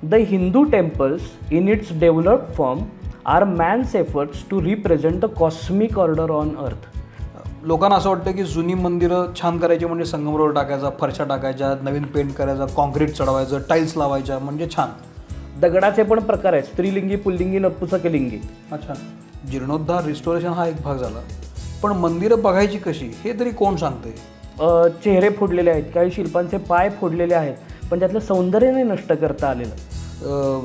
The Hindu temples in its developed form are man's efforts to represent the cosmic order on earth. लोकांना असं वाटतं की जुनी मंदिरं छान करायची म्हणजे संगमरवर टाकायचा, फरशा टाकायच्या, नवीन पेंट करायचा, कॉन्क्रीट चढवायचं, टाईल्स लावायच्या म्हणजे छान. दगडाचे पण प्रकार आहेत, स्त्रीलिंगी, पुल्लिंगी, नपुंसकलिंगी. अच्छा, जीर्णोद्धार रिस्टोरेशन हा एक भाग झाला, पण मंदिरं बघायची कशी हे तरी कोण सांगते? चेहरे फोडलेले आहेत, काही शिल्पांचे पाय फोडलेले आहेत, पण त्यातलं सौंदर्य नाही नष्ट करता आलेलं.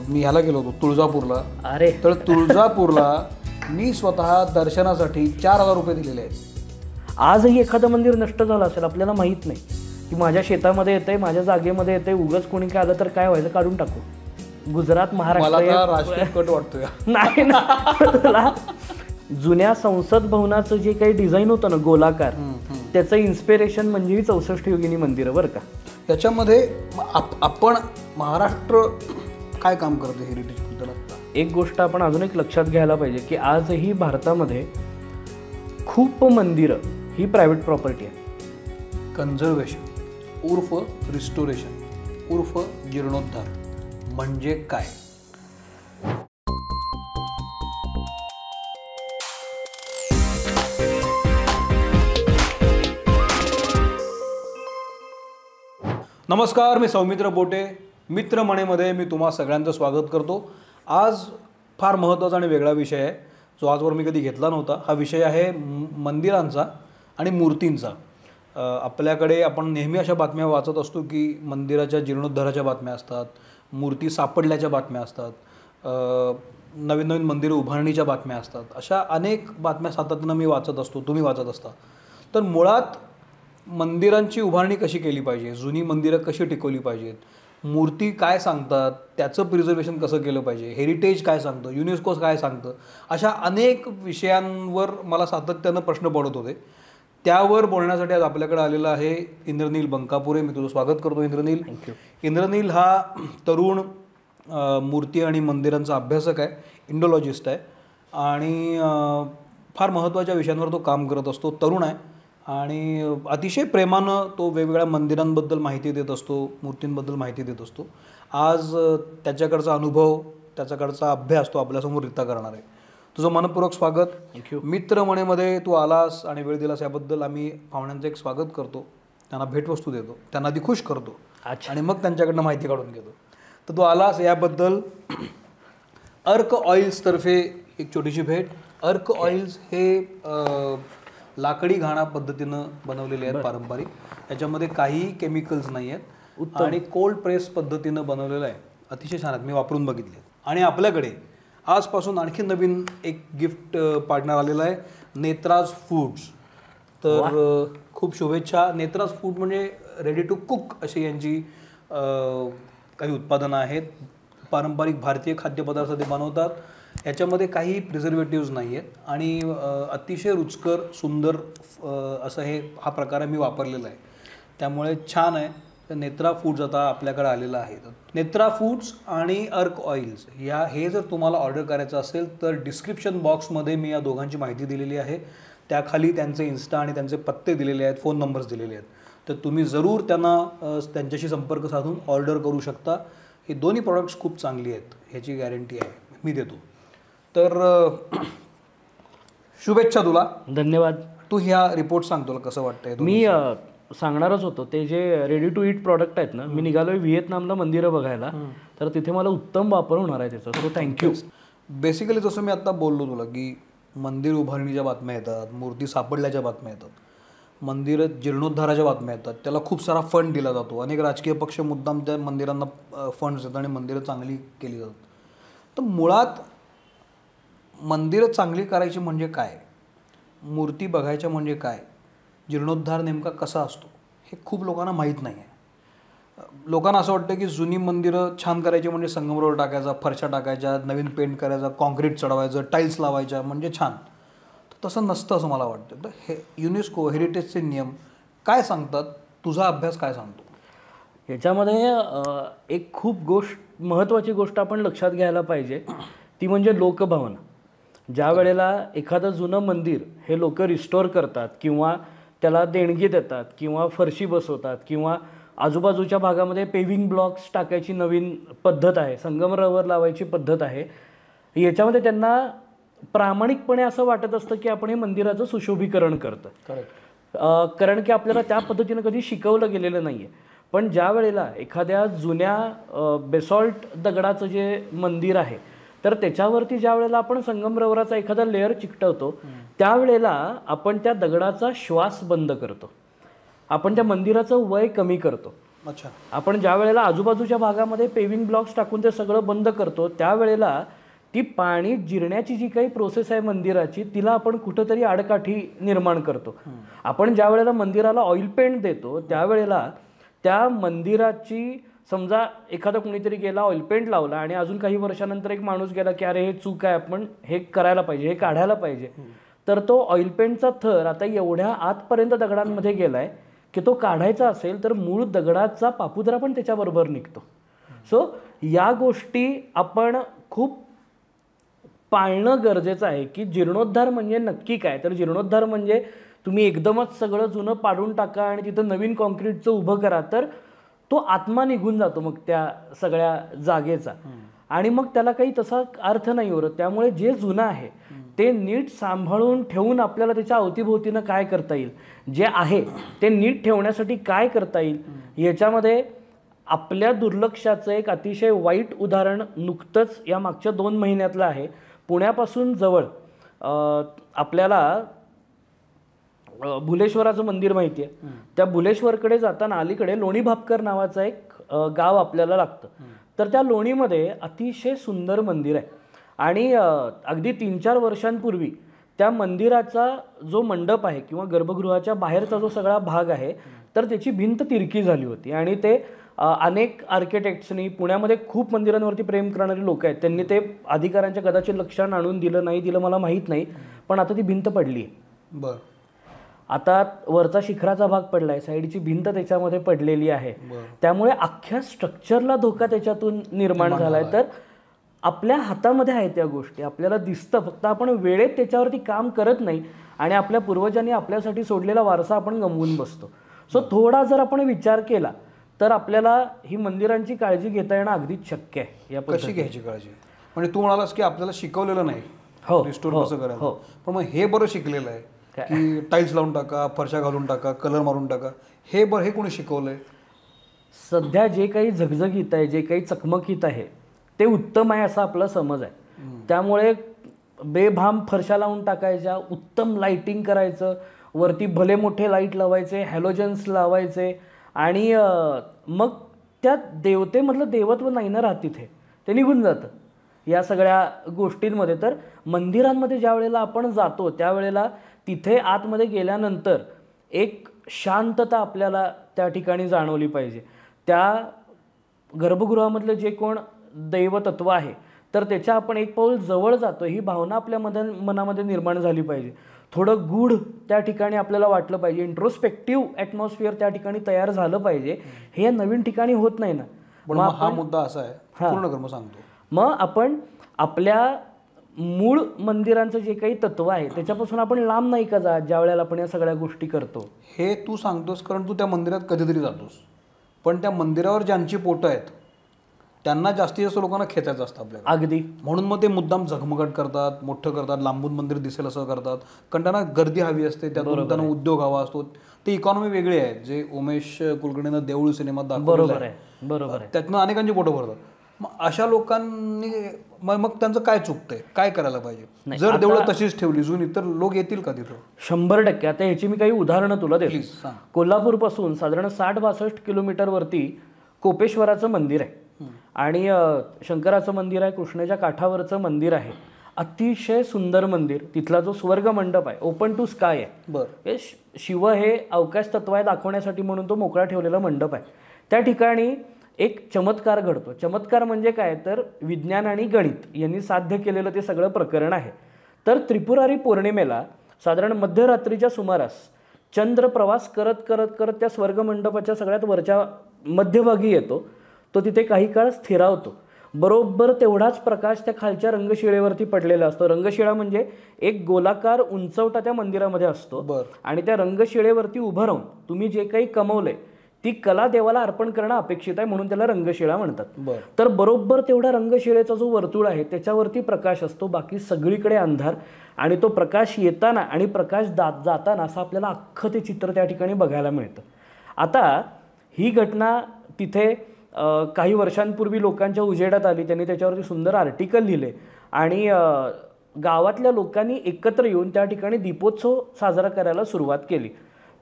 मी ह्याला गेलो होतो तुळजापूरला. अरे तर तुळजापूरला मी स्वतः दर्शनासाठी 4,000 रुपये दिलेले आहेत. आजही एखादं मंदिर नष्ट झालं असेल आपल्याला माहीत नाही की माझ्या शेतामध्ये येतंय, माझ्या जागेमध्ये येतंय, उगाच कोणी काय आलं तर काय व्हायचं, काढून टाकू. गुजरात, महाराष्ट्र राजकीय कट वाटतोय नाही ना. जुन्या संसद भवनाचं जे काही डिझाईन होतं ना गोलाकार, त्याचं इन्स्पिरेशन म्हणजे ही 64 योगिनी मंदिरं बरं का. त्याच्यामध्ये आपण महाराष्ट्र काय काम करते हेरिटेजबद्दल? एक गोष्ट आपण अजून एक लक्षात घ्यायला पाहिजे की आजही भारतामध्ये खूप मंदिरं ही प्रायव्हेट प्रॉपर्टी आहे. कन्झर्वेशन उर्फ रिस्टोरेशन उर्फ जीर्णोद्धार म्हणजे काय? नमस्कार, मी सौमित्र बोटे. मित्रमणेमध्ये मी तुम्हा सगळ्यांचं स्वागत करतो. आज फार महत्त्वाचा आणि वेगळा विषय आहे जो आजवर मी कधी घेतला नव्हता. हा विषय आहे मंदिरांचा आणि मूर्तींचा. आपल्याकडे आपण नेहमी अशा बातम्या वाचत असतो की मंदिराच्या जीर्णोद्धाराच्या बातम्या असतात, मूर्ती सापडल्याच्या बातम्या असतात, नवीन नवीन मंदिरं उभारणीच्या बातम्या असतात. अशा अनेक बातम्या सातत्यानं मी वाचत असतो, तुम्ही वाचत असता. तर मुळात मंदिरांची उभारणी कशी केली पाहिजे, जुनी मंदिरं कशी टिकवली पाहिजेत, मूर्ती काय सांगतात, त्याचं प्रिझर्वेशन कसं केलं पाहिजे, हेरिटेज काय सांगतं, युनेस्को काय सांगतं, अशा अनेक विषयांवर मला सातत्यानं प्रश्न पडत होते. त्यावर बोलण्यासाठी आज आपल्याकडे आलेला आहे इंद्रनील बंकापुरे. मी तुझं स्वागत करतो इंद्रनील. थँक्यू. इंद्रनील हा तरुण मूर्ती आणि मंदिरांचा अभ्यासक आहे, इंडोलॉजिस्ट आहे आणि फार महत्त्वाच्या विषयांवर तो काम करत असतो. तरुण आहे आणि अतिशय प्रेमानं तो वेगवेगळ्या मंदिरांबद्दल माहिती देत असतो, मूर्तींबद्दल माहिती देत असतो. आज त्याच्याकडचा अनुभव, त्याच्याकडचा अभ्यास तो आपल्यासमोर रित्ता करणार आहे. तुझं मनपूर्वक स्वागत. थँक्यू. मित्रमणेमध्ये तू आलास आणि वेळ दिलास याबद्दल आम्ही पाहुण्यांचं एक स्वागत करतो, त्यांना भेटवस्तू देतो, त्यांना आधी खुश करतो आणि मग त्यांच्याकडनं माहिती काढून घेतो. तर तू आलास याबद्दल अर्क ऑइल्सतर्फे एक छोटीशी भेट. अर्क ऑइल्स हे लाकडी घाणा पद्धतीनं बनवलेले आहेत, पारंपरिक. याच्यामध्ये काहीही केमिकल्स नाही आहेत आणि कोल्ड प्रेस पद्धतीनं बनवलेलं आहे. अतिशय छान आहेत, मी वापरून बघितले. आणि आपल्याकडे आजपासून आणखी नवीन एक गिफ्ट पार्टनर आलेला आहे, नेत्राज फूड्स. तर खूप शुभेच्छा. नेत्राज फूड म्हणजे रेडी टू कुक अशी यांची काही उत्पादनं आहेत. पारंपरिक भारतीय खाद्यपदार्थ ते बनवतात. याच्यामध्ये काही प्रिझर्वेटिव्ज नाही आहेत आणि अतिशय रुचकर, सुंदर असं हा प्रकार मी वापरलेला आहे, त्यामुळे छान आहे. नेत्रा फूड्स आता आपल्याकडे आलेलं आहे. नेत्रा फूड्स आणि अर्क ऑइल्स हे जर तुम्हाला ऑर्डर करायचं असेल तर डिस्क्रिप्शन बॉक्समध्ये मी या दोघांची माहिती दिलेली आहे. त्याखाली त्यांचे इन्स्टा आणि त्यांचे पत्ते दिलेले आहेत, फोन नंबर्स दिलेले आहेत. तर तुम्ही जरूर त्यांच्याशी संपर्क साधून ऑर्डर करू शकता. हे दोन्ही प्रॉडक्ट्स खूप चांगली आहेत, ह्याची गॅरंटी आहे, मी देतो. तर शुभेच्छा तुला. धन्यवाद. तू ह्या रिपोर्ट सांग, तुला कसं वाटतंय? मी सांगणारच होतो, ते जे रेडी टू ईट प्रॉडक्ट आहेत ना, मी निघालोय व्हिएतनामला मंदिरं बघायला, तर तिथे मला उत्तम वापर होणार आहे त्याचा. So thank you. बेसिकली जसं मी आता बोललो तुला की मंदिर उभारणीच्या बातम्या येतात, मूर्ती सापडल्याच्या बातम्या येतात, मंदिर जीर्णोद्धाराच्या बातम्या येतात, त्याला खूप सारा फंड दिला जातो. अनेक राजकीय पक्ष मुद्दाम त्या मंदिरांना फंड्स देतात आणि मंदिरं चांगली केली जातात. तर मुळात मंदिरं चांगली करायची म्हणजे काय, मूर्ती बघायच्या म्हणजे काय, जीर्णोद्धार नेमका कसा असतो हे खूप लोकांना माहीत नाही आहे. लोकांना असं वाटतं की जुनी मंदिरं छान करायची म्हणजे संगमरवर टाकायचा, फरशा टाकायच्या, नवीन पेंट करायचा, कॉन्क्रीट चढवायचं, टाईल्स लावायच्या म्हणजे छान. तर तसं नसतं असं मला वाटतं. तर हे युनेस्को हेरिटेजचे नियम काय सांगतात, तुझा अभ्यास काय सांगतो? याच्यामध्ये एक खूप महत्त्वाची गोष्ट आपण लक्षात घ्यायला पाहिजे, ती म्हणजे लोकभावना. ज्या वेळेला एखादं जुनं मंदिर हे लोक रिस्टोअर करतात किंवा त्याला देणगी देतात किंवा फरशी बसवतात किंवा आजूबाजूच्या भागामध्ये पेव्हिंग ब्लॉक्स टाकायची नवीन पद्धत आहे, संगमरवर लावायची पद्धत आहे. याच्यामध्ये त्यांना प्रामाणिकपणे असं वाटत असतं की आपण हे मंदिराचं सुशोभीकरण करतं. करेक्ट. कारण की आपल्याला त्या पद्धतीनं कधी शिकवलं गेलेलं नाही आहे. पण ज्या वेळेला एखाद्या जुन्या बेसॉल्ट दगडाचं जे मंदिर आहे तर त्याच्यावरती ज्या वेळेला आपण संगमरवराचा एखादा लेअर चिकटवतो त्यावेळेला आपण त्या दगडाचा श्वास बंद करतो, आपण त्या मंदिराचं वय कमी करतो. अच्छा. आपण ज्या वेळेला आजूबाजूच्या भागामध्ये पेव्हिंग ब्लॉक्स टाकून ते सगळं बंद करतो त्यावेळेला ती पाणी जिरण्याची जी काही प्रोसेस आहे मंदिराची तिला आपण कुठंतरी आडकाठी निर्माण करतो. आपण ज्या वेळेला मंदिराला ऑइल पेंट देतो त्यावेळेला त्या मंदिराची समजा एखादा कुणीतरी गेला ऑइल पेंट लावला आणि अजून काही वर्षानंतर एक माणूस गेला की अरे हे चूक आहे, आपण हे करायला पाहिजे, हे काढायला पाहिजे, तर तो ऑइल पेंटचा थर आता एवढ्या आतपर्यंत दगडांमध्ये गेलाय की तो काढायचा असेल तर मूळ दगडाचा पापुद्रा पण त्याच्याबरोबर निघतो. सो या गोष्टी आपण खूप पाळणं गरजेचं आहे की जीर्णोद्धार म्हणजे नक्की काय. तर जीर्णोद्धार म्हणजे तुम्ही एकदमच सगळं जुनं पाडून टाका आणि तिथं नवीन कॉन्क्रीटचं उभं करा तर तो आत्मा निघून जातो मग त्या सगळ्या जागेचा आणि मग त्याला काही तसा अर्थ नाही उरत. त्यामुळे जे जुनं आहे ते नीट सांभाळून ठेवून आपल्याला त्याच्या अवतीभोवतीनं काय करता येईल, जे आहे ते नीट ठेवण्यासाठी काय करता येईल, याच्यामध्ये आपल्या दुर्लक्षाचं एक अतिशय वाईट उदाहरण नुकतंच या मागच्या 2 महिन्यातलं आहे. पुण्यापासून जवळ आपल्याला भुलेश्वराचं मंदिर माहिती आहे, त्या भुलेश्वरकडे जाताना अलीकडे लोणी भापकर नावाचं एक गाव आपल्याला लागतं. तर त्या लोणीमध्ये अतिशय सुंदर मंदिर आहे आणि अगदी 3-4 वर्षांपूर्वी त्या मंदिराचा जो मंडप आहे किंवा गर्भगृहाच्या बाहेरचा जो सगळा भाग आहे तर त्याची भिंत तिरकी झाली होती आणि ते अनेक आर्किटेक्ट्सनी, पुण्यामध्ये खूप मंदिरांवरती प्रेम करणारी लोक आहेत, त्यांनी ते अधिकाऱ्यांच्या कदाचित लक्षात आणून दिलं नाही दिलं मला माहीत नाही, पण आता ती भिंत पडली आहे. बरं. आता वरचा शिखराचा भाग पडलाय, साईडची भिंत त्याच्यामध्ये पडलेली आहे. त्यामुळे अख्ख्या स्ट्रक्चरला धोका त्याच्यातून निर्माण झालाय. तर आपल्या हातामध्ये आहे त्या गोष्टी, आपल्याला दिसतं, फक्त आपण वेळेत त्याच्यावरती काम करत नाही आणि आपल्या पूर्वजांनी आपल्यासाठी सोडलेला वारसा आपण गमवून बसतो. सो थोडा जर आपण विचार केला तर आपल्याला ही मंदिरांची काळजी घेता येणं अगदीच शक्य आहे. या कशी घ्यायची काळजी म्हणजे तू म्हणालास की आपल्याला शिकवलेलं नाही रिस्टोर कसं करायचं, पण मग हे बरं शिकलेलं आहे की टाईल्स लावून टाका, फरशा घालून टाका, कलर मारून टाका, हे बरं हे कोणी शिकवलंय? सध्या जे काही झगझगीत आहे, जे काही चकमकीत आहे ते उत्तम आहे असा आपला समज आहे. त्यामुळे बेभाम फरशा लावून टाकायच्या, उत्तम लाईटिंग करायचं, वरती भले मोठे लाईट लावायचे, हॅलोजन्स लावायचे आणि मग त्या देवतेमधलं देवत्व नाही ना राहत तिथे, ते निघून जातं या सगळ्या गोष्टींमध्ये. तर मंदिरांमध्ये ज्या वेळेला आपण जातो त्यावेळेला तिथे आतमध्ये गेल्यानंतर एक शांतता आपल्याला त्या ठिकाणी जाणवली पाहिजे. त्या गर्भगृहामधलं जे कोण दैवतत्व आहे तर त्याच्या आपण एक पाऊल जवळ जातो ही भावना आपल्या मनामध्ये निर्माण झाली पाहिजे. थोडं गूढ त्या ठिकाणी आपल्याला वाटलं पाहिजे, इंट्रोस्पेक्टिव्ह ॲटमॉस्फिअर त्या ठिकाणी तयार झालं पाहिजे. हे नवीन ठिकाणी होत नाही ना. पण हा मुद्दा असा आहे, पूर्ण कर्म सांगतो. मग आपण आपल्या मूळ मंदिरांचं जे काही तत्व आहे त्याच्यापासून आपण लांब नाही का जात ज्या वेळेला आपण या सगळ्या गोष्टी करतो. हे तू सांगतोस कारण तू त्या मंदिरात कधीतरी जातोस, पण त्या मंदिरावर ज्यांची पोटं आहेत त्यांना जास्तीत जास्त लोकांना खेचायचं असतं आपल्याला. अगदी म्हणून मग ते मुद्दाम झगमगाट करतात, मोठं करतात, लांबून मंदिर दिसेल असं करतात, कारण त्यांना गर्दी हवी असते, त्यातून त्यांना उद्योग हवा असतो. ती इकॉनॉमी वेगळी आहे जे उमेश कुलकर्णीनं देऊळ सिनेमात दाखवलं आहे. बरोबर आहे. त्यातनं अनेकांची पोटं भरतात. मग अशा लोकांनी मग त्यांचं काय चुकतंय, काय करायला पाहिजे? जर देवळं तशीच ठेवली जुनी तर लोक येतील का तिथं? 100%. आता ह्याची मी काही उदाहरणं तुला देतो. कोल्हापूरपासून साधारण 60-62 किलोमीटरवरती कोपेश्वराचं मंदिर आहे आणि शंकराचं मंदिर आहे, कृष्णेच्या काठावरचं मंदिर आहे. अतिशय सुंदर मंदिर. तिथला जो स्वर्ग मंडप आहे ओपन टू स्काय आहे. बरं. शिव हे अवकाश तत्व आहे दाखवण्यासाठी म्हणून तो मोकळा ठेवलेला मंडप आहे. त्या ठिकाणी एक चमत्कार घडतो. चमत्कार म्हणजे काय तर विज्ञान आणि गणित यांनी साध्य केलेलं ते सगळं प्रकरण आहे. तर त्रिपुरारी पौर्णिमेला साधारण मध्यरात्रीच्या सुमारास चंद्र प्रवास करत करत करत त्या स्वर्ग मंडपाच्या सगळ्यात वरच्या मध्यभागी येतो. तो तिथे काही काळ स्थिरावतो. बरोबर तेवढाच प्रकाश त्या खालच्या रंगशिळेवरती पडलेला असतो. रंगशिळा म्हणजे एक गोलाकार उंचवटा त्या मंदिरामध्ये असतो आणि त्या रंगशिळेवरती उभं राहून तुम्ही जे काही कमवलंय ती कला देवाला अर्पण करणं अपेक्षित आहे, म्हणून त्याला रंगशिळा म्हणतात. बरं. तर बरोबर तेवढा रंगशिळेचा जो वर्तुळ आहे त्याच्यावरती प्रकाश असतो, बाकी सगळीकडे अंधार, आणि तो प्रकाश येताना आणि प्रकाश जाताना असं आपल्याला अख्खं ते चित्र त्या ठिकाणी बघायला मिळतं. आता ही घटना तिथे काही वर्षांपूर्वी लोकांच्या उजेडात आली, त्यांनी त्याच्यावरती सुंदर आर्टिकल लिहिले आणि गावातल्या लोकांनी एकत्र येऊन त्या ठिकाणी दीपोत्सव साजरा करायला सुरुवात केली.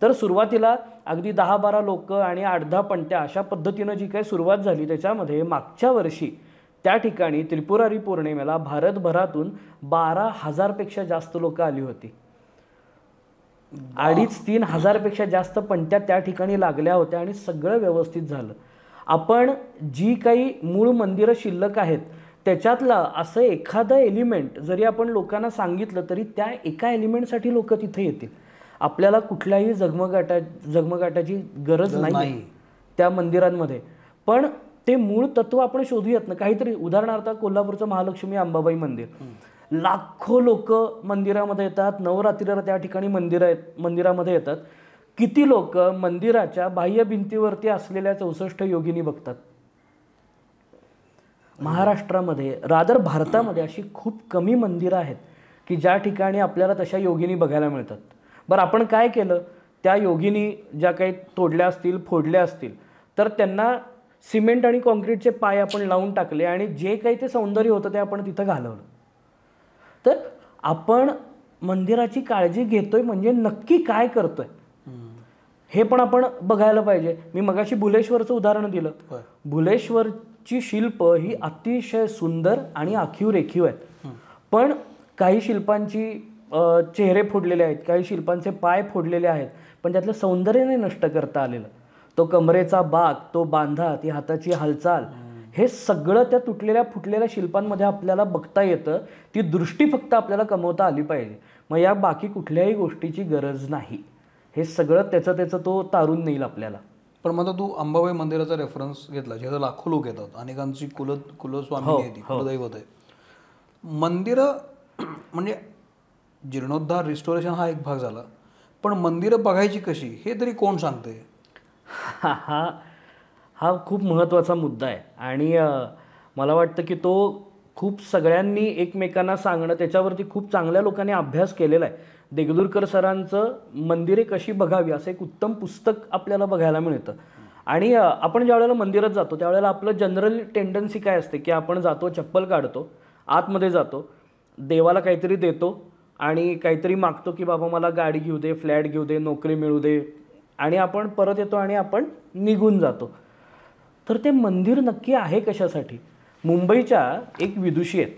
तर सुरुवातीला अगदी 10-12 लोक आणि 8-10 पणत्या अशा पद्धतीनं जी काही सुरुवात झाली, त्याच्यामध्ये मागच्या वर्षी त्या ठिकाणी त्रिपुरारी पौर्णिमेला भारतभरातून 12,000 पेक्षा जास्त लोक आली होती. 2,500-3,000 हजारपेक्षा जास्त पणत्या त्या ठिकाणी लागल्या होत्या आणि सगळं व्यवस्थित झालं. आपण जी काही मूळ मंदिरं शिल्लक आहेत त्याच्यातलं असं एखादं एलिमेंट जरी आपण लोकांना सांगितलं तरी त्या एका एलिमेंटसाठी लोक तिथे येतील. आपल्याला कुठल्याही झगमगाटाची गरज नाही त्या मंदिरांमध्ये, पण ते मूळ तत्व आपण शोधूयात ना काहीतरी. उदाहरणार्थ कोल्हापूरचं महालक्ष्मी अंबाबाई मंदिर, लाखो लोक मंदिरामध्ये येतात, नवरात्रीला त्या ठिकाणी मंदिरामध्ये येतात. किती लोक मंदिराच्या बाह्य भिंतीवरती असलेल्या 64 योगिनी बघतात? महाराष्ट्रामध्ये रादर भारतामध्ये अशी खूप कमी मंदिरं आहेत की ज्या ठिकाणी आपल्याला तशा योगिनी बघायला मिळतात. बरं, आपण काय केलं? त्या योगिनी ज्या काही तोडल्या असतील, फोडल्या असतील, तर त्यांना सिमेंट आणि कॉन्क्रीटचे पाय आपण लावून टाकले आणि जे काही ते सौंदर्य होतं ते आपण तिथं घालवलं. तर आपण मंदिराची काळजी घेतोय म्हणजे नक्की काय करतोय हे पण आपण बघायला पाहिजे. मी मगाशी भुलेश्वरचं उदाहरण दिलं. भुलेश्वरची शिल्प ही अतिशय सुंदर आणि आखीव रेखीव आहेत, पण काही शिल्पांची चेहरे फोडलेले आहेत, काही शिल्पांचे पाय फोडलेले आहेत, पण त्यातलं सौंदर्य नाही नष्ट करता आलेलं. तो कमरेचा बाग, तो बांधा, ती हाताची हालचाल, हे सगळं त्या तुटलेल्या फुटलेल्या शिल्पांमध्ये आपल्याला बघता येतं. ती दृष्टी फक्त आपल्याला कमवता आली पाहिजे. मग या बाकी कुठल्याही गोष्टीची गरज नाही. हे सगळं त्याचं तो तारून नेईल आपल्याला. पण मग तू अंबाबाई मंदिराचा रेफरन्स घेतला, जिथे लाखो लोक येतात, अनेकांची कुलस्वामी आहे, ती कुलदैवत आहे. मंदिरं म्हणजे जीर्णोद्धार, रिस्टोरेशन हा एक भाग झाला, पण मंदिरं बघायची कशी हे तरी कोण सांगते? हा खूप महत्त्वाचा मुद्दा आहे आणि मला वाटतं की तो खूप सगळ्यांनी एकमेकांना सांगणं, त्याच्यावरती खूप चांगल्या लोकांनी अभ्यास केलेला आहे. देगलूरकर सरांचं मंदिरे कशी बघावी असं एक उत्तम पुस्तक आपल्याला बघायला मिळतं. आणि आपण ज्या वेळेला मंदिरात जातो त्यावेळेला आपलं जनरल टेंडन्सी काय असते की आपण जातो, चप्पल काढतो, आतमध्ये जातो, देवाला काहीतरी देतो आणि काहीतरी मागतो की बाबा मला गाडी घेऊ दे, फ्लॅट घेऊ दे, नोकरी मिळू दे, आणि आपण परत येतो आणि आपण निघून जातो. तर ते मंदिर नक्की आहे कशासाठी? मुंबईच्या एक विदुषी आहेत,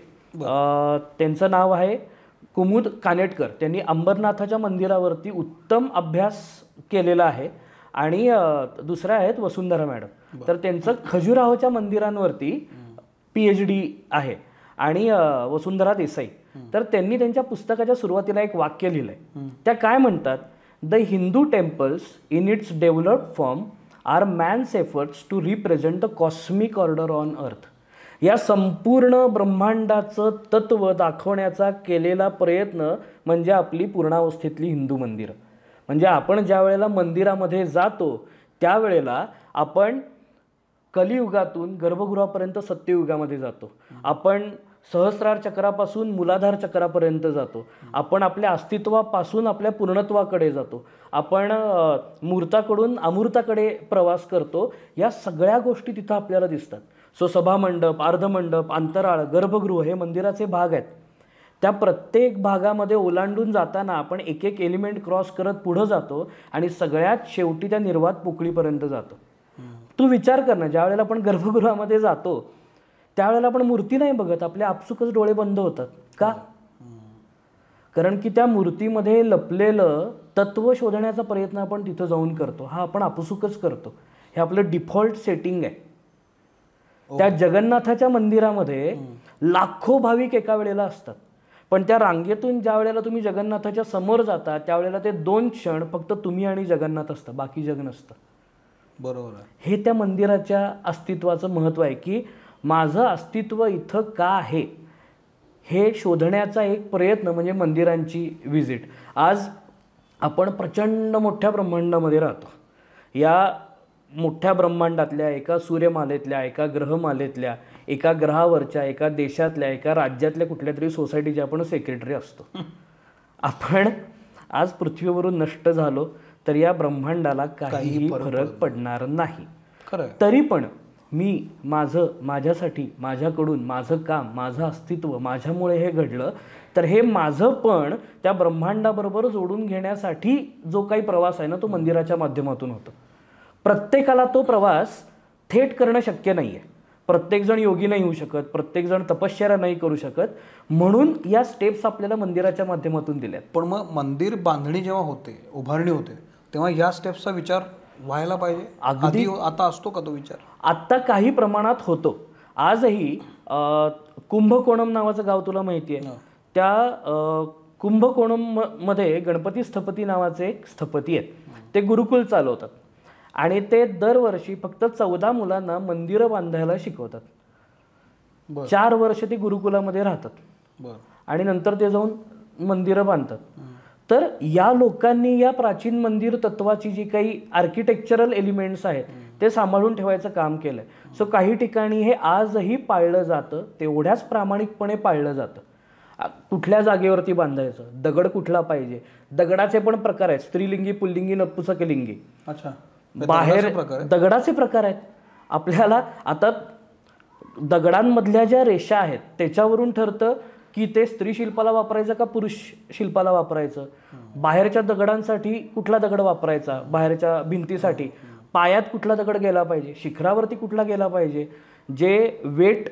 त्यांचं नाव आहे कुमुद कानेटकर. त्यांनी अंबरनाथाच्या मंदिरावरती उत्तम अभ्यास केलेला आहे. आणि दुसऱ्या आहेत वसुंधरा मॅडम, तर त्यांचं खजुराहोच्या मंदिरांवरती PhD आहे. आणि वसुंधरा देसाई, तर त्यांनी त्यांच्या पुस्तकाच्या सुरुवातीला एक वाक्य लिहिलंय. त्या काय म्हणतात? The Hindu temples in its developed form are man's efforts to represent the cosmic order on earth. या संपूर्ण ब्रह्मांडाचं तत्व दाखवण्याचा केलेला प्रयत्न म्हणजे आपली पूर्णावस्थेतली हिंदू मंदिरं. म्हणजे आपण ज्या वेळेला मंदिरामध्ये जातो त्यावेळेला आपण कलियुगातून गर्भगृहापर्यंत सत्ययुगामध्ये जातो. आपण सहस्रार चक्रापासून मूलाधार चक्रापर्यंत जातो. आपण आपल्या अस्तित्वापासून आपल्या पूर्णत्वाकडे जातो. आपण मूर्ताकडून अमूर्ताकडे प्रवास करतो. या सगळ्या गोष्टी तिथं आपल्याला दिसतात. सो सभामंडप, अर्धमंडप, अंतराळ, गर्भगृह हे मंदिराचे भाग आहेत. त्या प्रत्येक भागामध्ये ओलांडून जाताना आपण एक एक एलिमेंट क्रॉस करत पुढं जातो आणि सगळ्यात शेवटी त्या निर्वात पोकळीपर्यंत जातो. तू विचार कर ना, ज्या वेळेला आपण गर्भगृहामध्ये जातो त्यावेळेला आपण मूर्ती नाही बघत, आपले आपसुकच डोळे बंद होतात. का? कारण की त्या मूर्तीमध्ये लपलेलं तत्व शोधण्याचा प्रयत्न आपण तिथं जाऊन करतो. हा आपण आपसुकच करतो. हे आपलं डिफॉल्ट सेटिंग आहे. त्या जगन्नाथाच्या मंदिरामध्ये लाखो भाविक एका वेळेला असतात, पण त्या रांगेतून ज्या वेळेला तुम्ही जगन्नाथाच्या समोर जाता त्यावेळेला ते 2 क्षण फक्त तुम्ही आणि जगन्नाथ असतं, बाकी जग नसतं. बरोबर आहे. हे त्या मंदिराच्या अस्तित्वाचं महत्त्व आहे की माझं अस्तित्व इथं का आहे हे शोधण्याचा एक प्रयत्न म्हणजे मंदिरांची व्हिजिट. आज आपण प्रचंड मोठ्या ब्रह्मांडामध्ये राहतो. या मोठ्या ब्रह्मांडातल्या, एका सूर्यमालेतल्या, एका ग्रहमालेतल्या, एका ग्रहावरच्या, एका देशातल्या, एका राज्यातल्या कुठल्या तरी सोसायटीचे आपण सेक्रेटरी असतो. आपण आज पृथ्वीवरून नष्ट झालो तर या ब्रह्मांडाला काहीही फरक पडणार नाही. तरी पण मी माझ्यासाठी, माझ्याकडून, माझं काम, माझं अस्तित्व, माझ्यामुळे हे घडलं, तर हे माझं पण त्या ब्रह्मांडाबरोबर जोडून घेण्यासाठी जो काही प्रवास आहे ना, तो मंदिराच्या माध्यमातून होतो. प्रत्येकाला तो प्रवास थेट करणं शक्य नाही आहे. प्रत्येकजण योगी नाही होऊ शकत, प्रत्येकजण तपश्चर्या नाही करू शकत, म्हणून या स्टेप्स आपल्याला मंदिराच्या माध्यमातून दिल्यात. पण मग मंदिर बांधणी जेव्हा होते, उभारणी होते, तेव्हा या स्टेप्सचा विचार व्हायला पाहिजे. अगदी आता असतो का तो विचार? आत्ता काही प्रमाणात होतो. आजही कुंभकोणम नावाचं गाव तुला माहिती आहे, त्या कुंभकोणम मध्ये गणपती स्थपती नावाचे एक स्थपती आहेत. ते गुरुकुल चालवतात आणि ते दरवर्षी फक्त 14 मुलांना मंदिरं बांधायला शिकवतात. 4 वर्ष ते गुरुकुलामध्ये राहतात आणि नंतर ते जाऊन मंदिरं बांधतात. तर या लोकांनी या प्राचीन मंदिर तत्वाची जी काही आर्किटेक्चरल एलिमेंट्स आहेत ते सांभाळून ठेवायचं काम केलंय. सो काही ठिकाणी हे आजही पाळलं जातं, तेवढ्याच प्रामाणिकपणे पाळलं जातं. कुठल्या जागेवरती बांधायचं, दगड कुठला पाहिजे, दगडाचे पण प्रकार आहेत, स्त्रीलिंगी, पुल्लिंगी, नपुंसकलिंगी. अच्छा, बाहेर दगडाचे प्रकार आहेत. आपल्याला आता दगडांमधल्या ज्या रेषा आहेत त्याच्यावरून ठरतं की ते स्त्री शिल्पाला वापरायचं का पुरुष शिल्पाला वापरायचं. बाहेरच्या दगडांसाठी कुठला दगड वापरायचा, बाहेरच्या भिंतीसाठी पायात कुठला दगड गेला पाहिजे, शिखरावरती कुठला गेला पाहिजे, जे वेट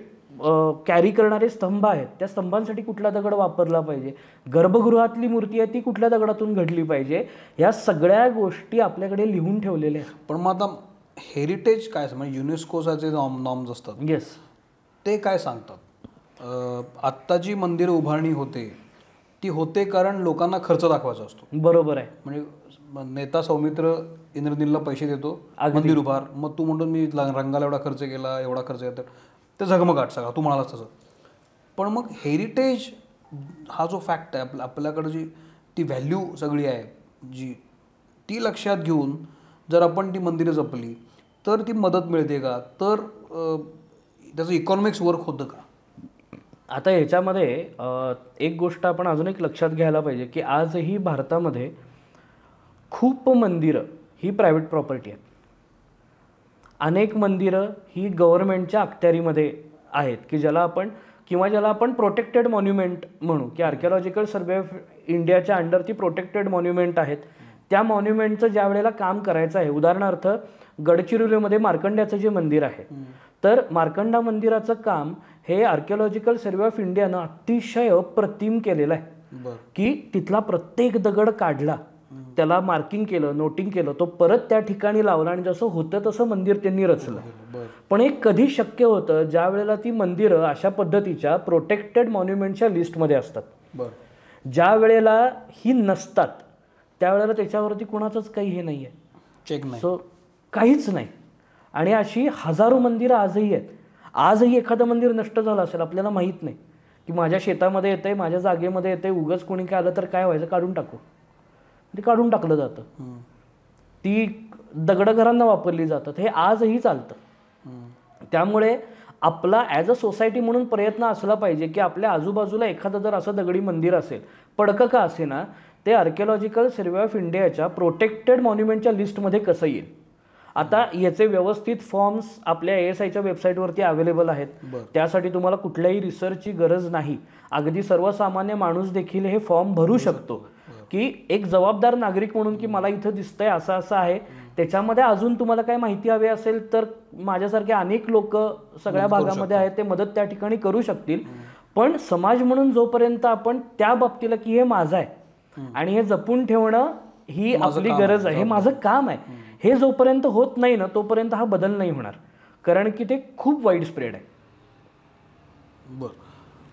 कॅरी करणारे स्तंभ आहेत त्या स्तंभांसाठी कुठला दगड वापरला पाहिजे, गर्भगृहातली मूर्ती आहे ती कुठल्या दगडातून घडली पाहिजे, या सगळ्या गोष्टी आपल्याकडे लिहून ठेवलेल्या आहेत. पण मग आता हेरिटेज काय, म्हणजे युनेस्कोचे नॉर्म्स असतात, येस, ते काय सांगतात? आत्ता जी मंदिर उभारणी होते ती होते कारण लोकांना खर्च दाखवायचा असतो. बरोबर आहे. म्हणजे नेता सौमित्र इंद्रनीलला पैसे देतो, मंदिर उभार, मग तू म्हणतो मी रंगाला एवढा खर्च केला, एवढा खर्च केला, ते झगमगाट सगळा तू म्हणालास तसं. पण मग हेरिटेज हा जो फॅक्ट आहे आपल्याकडे, जी ती व्हॅल्यू सगळी आहे जी, ती लक्षात घेऊन जर आपण ती मंदिरं जपली तर ती मदत मिळते का, तर त्याचं इकॉनॉमिक्स वर्क होतं का? आता ह्याच्यामध्ये एक गोष्ट आपण अजून एक लक्षात घ्यायला पाहिजे की आजही भारतामध्ये खूप मंदिरं ही प्रायव्हेट प्रॉपर्टी आहेत. अनेक मंदिरं ही गव्हर्नमेंटच्या अखत्यारीमध्ये आहेत की ज्याला आपण प्रोटेक्टेड मॉन्युमेंट म्हणू, की आर्किओलॉजिकल सर्वे ऑफ इंडियाच्या अंडर ती प्रोटेक्टेड मॉन्युमेंट आहेत. त्या मॉन्युमेंटचं ज्या वेळेला काम करायचं आहे, उदाहरणार्थ गडचिरोलीमध्ये मार्कंड्याचं जे मंदिर आहे, तर मार्कंडा मंदिराचं काम हे आर्किओलॉजिकल सर्वे ऑफ इंडियानं अतिशय अप्रतिम केलेलं आहे. की तिथला प्रत्येक दगड काढला, त्याला मार्किंग केलं, नोटिंग केलं, तो परत त्या ठिकाणी लावला आणि जसं होतं तसं मंदिर त्यांनी रचलं. पण हे कधी शक्य होतं, ज्या वेळेला ती मंदिरं अशा पद्धतीच्या प्रोटेक्टेड मॉन्युमेंटच्या लिस्टमध्ये असतात. ज्या वेळेला ही नसतात त्यावेळेला त्याच्यावरती कुणाचंच काही हे नाही आहे, चेक नाही, सो काहीच नाही. आणि अशी हजारो मंदिरं आजही आहेत. आजही एखादं मंदिर नष्ट झालं असेल, आपल्याला माहीत नाही की माझ्या शेतामध्ये येतंय, माझ्या जागेमध्ये येतंय, उगाच कोणी काय आलं तर काय व्हायचं, काढून टाकू, ते काढून टाकलं जातं. ती दगडं घरांना वापरली जातात. हे आजही चालतं. त्यामुळे आपला ॲज अ सोसायटी म्हणून प्रयत्न असला पाहिजे की आपल्या आजूबाजूला एखादं जर असं दगडी मंदिर असेल, पडकं का असे ना, ते आर्किओलॉजिकल सर्वे ऑफ इंडियाच्या प्रोटेक्टेड मॉन्युमेंटच्या लिस्टमध्ये कसं येईल. आता याचे व्यवस्थित फॉर्म्स आपल्या ASIच्या वेबसाईटवरती अवेलेबल आहेत. त्यासाठी तुम्हाला कुठल्याही रिसर्चची गरज नाही. अगदी सर्वसामान्य माणूस देखील हे फॉर्म भरू शकतो की एक जबाबदार नागरिक म्हणून की मला इथं दिसतंय असं असं आहे. त्याच्यामध्ये अजून तुम्हाला काय माहिती हवी असेल तर माझ्यासारखे अनेक लोक सगळ्या भागामध्ये आहेत, ते मदत त्या ठिकाणी करू शकतील. पण समाज म्हणून जोपर्यंत आपण त्या बाबतीला की हे माझं आहे आणि हे जपून ठेवणं ही आपली गरज आहे, हे माझं काम आहे, हे जोपर्यंत होत नाही ना तोपर्यंत हा बदल नाही होणार. कारण की ते खूप वाईड स्प्रेड आहे. बरं,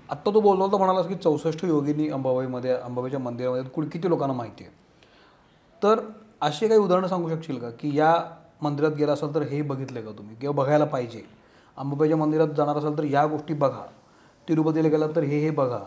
आत्ता तू बोललो तर म्हणालास की 64 योगिनी अंबाबाईच्या मंदिरामध्ये किती लोकांना माहिती आहे. तर अशी काही उदाहरणं सांगू शकशील का की या मंदिरात गेला असाल तर हे बघितलं का तुम्ही, किंवा बघायला पाहिजे, अंबाबाईच्या मंदिरात जाणार असाल तर या गोष्टी बघा, तिरुपतीला गेला तर हे बघा,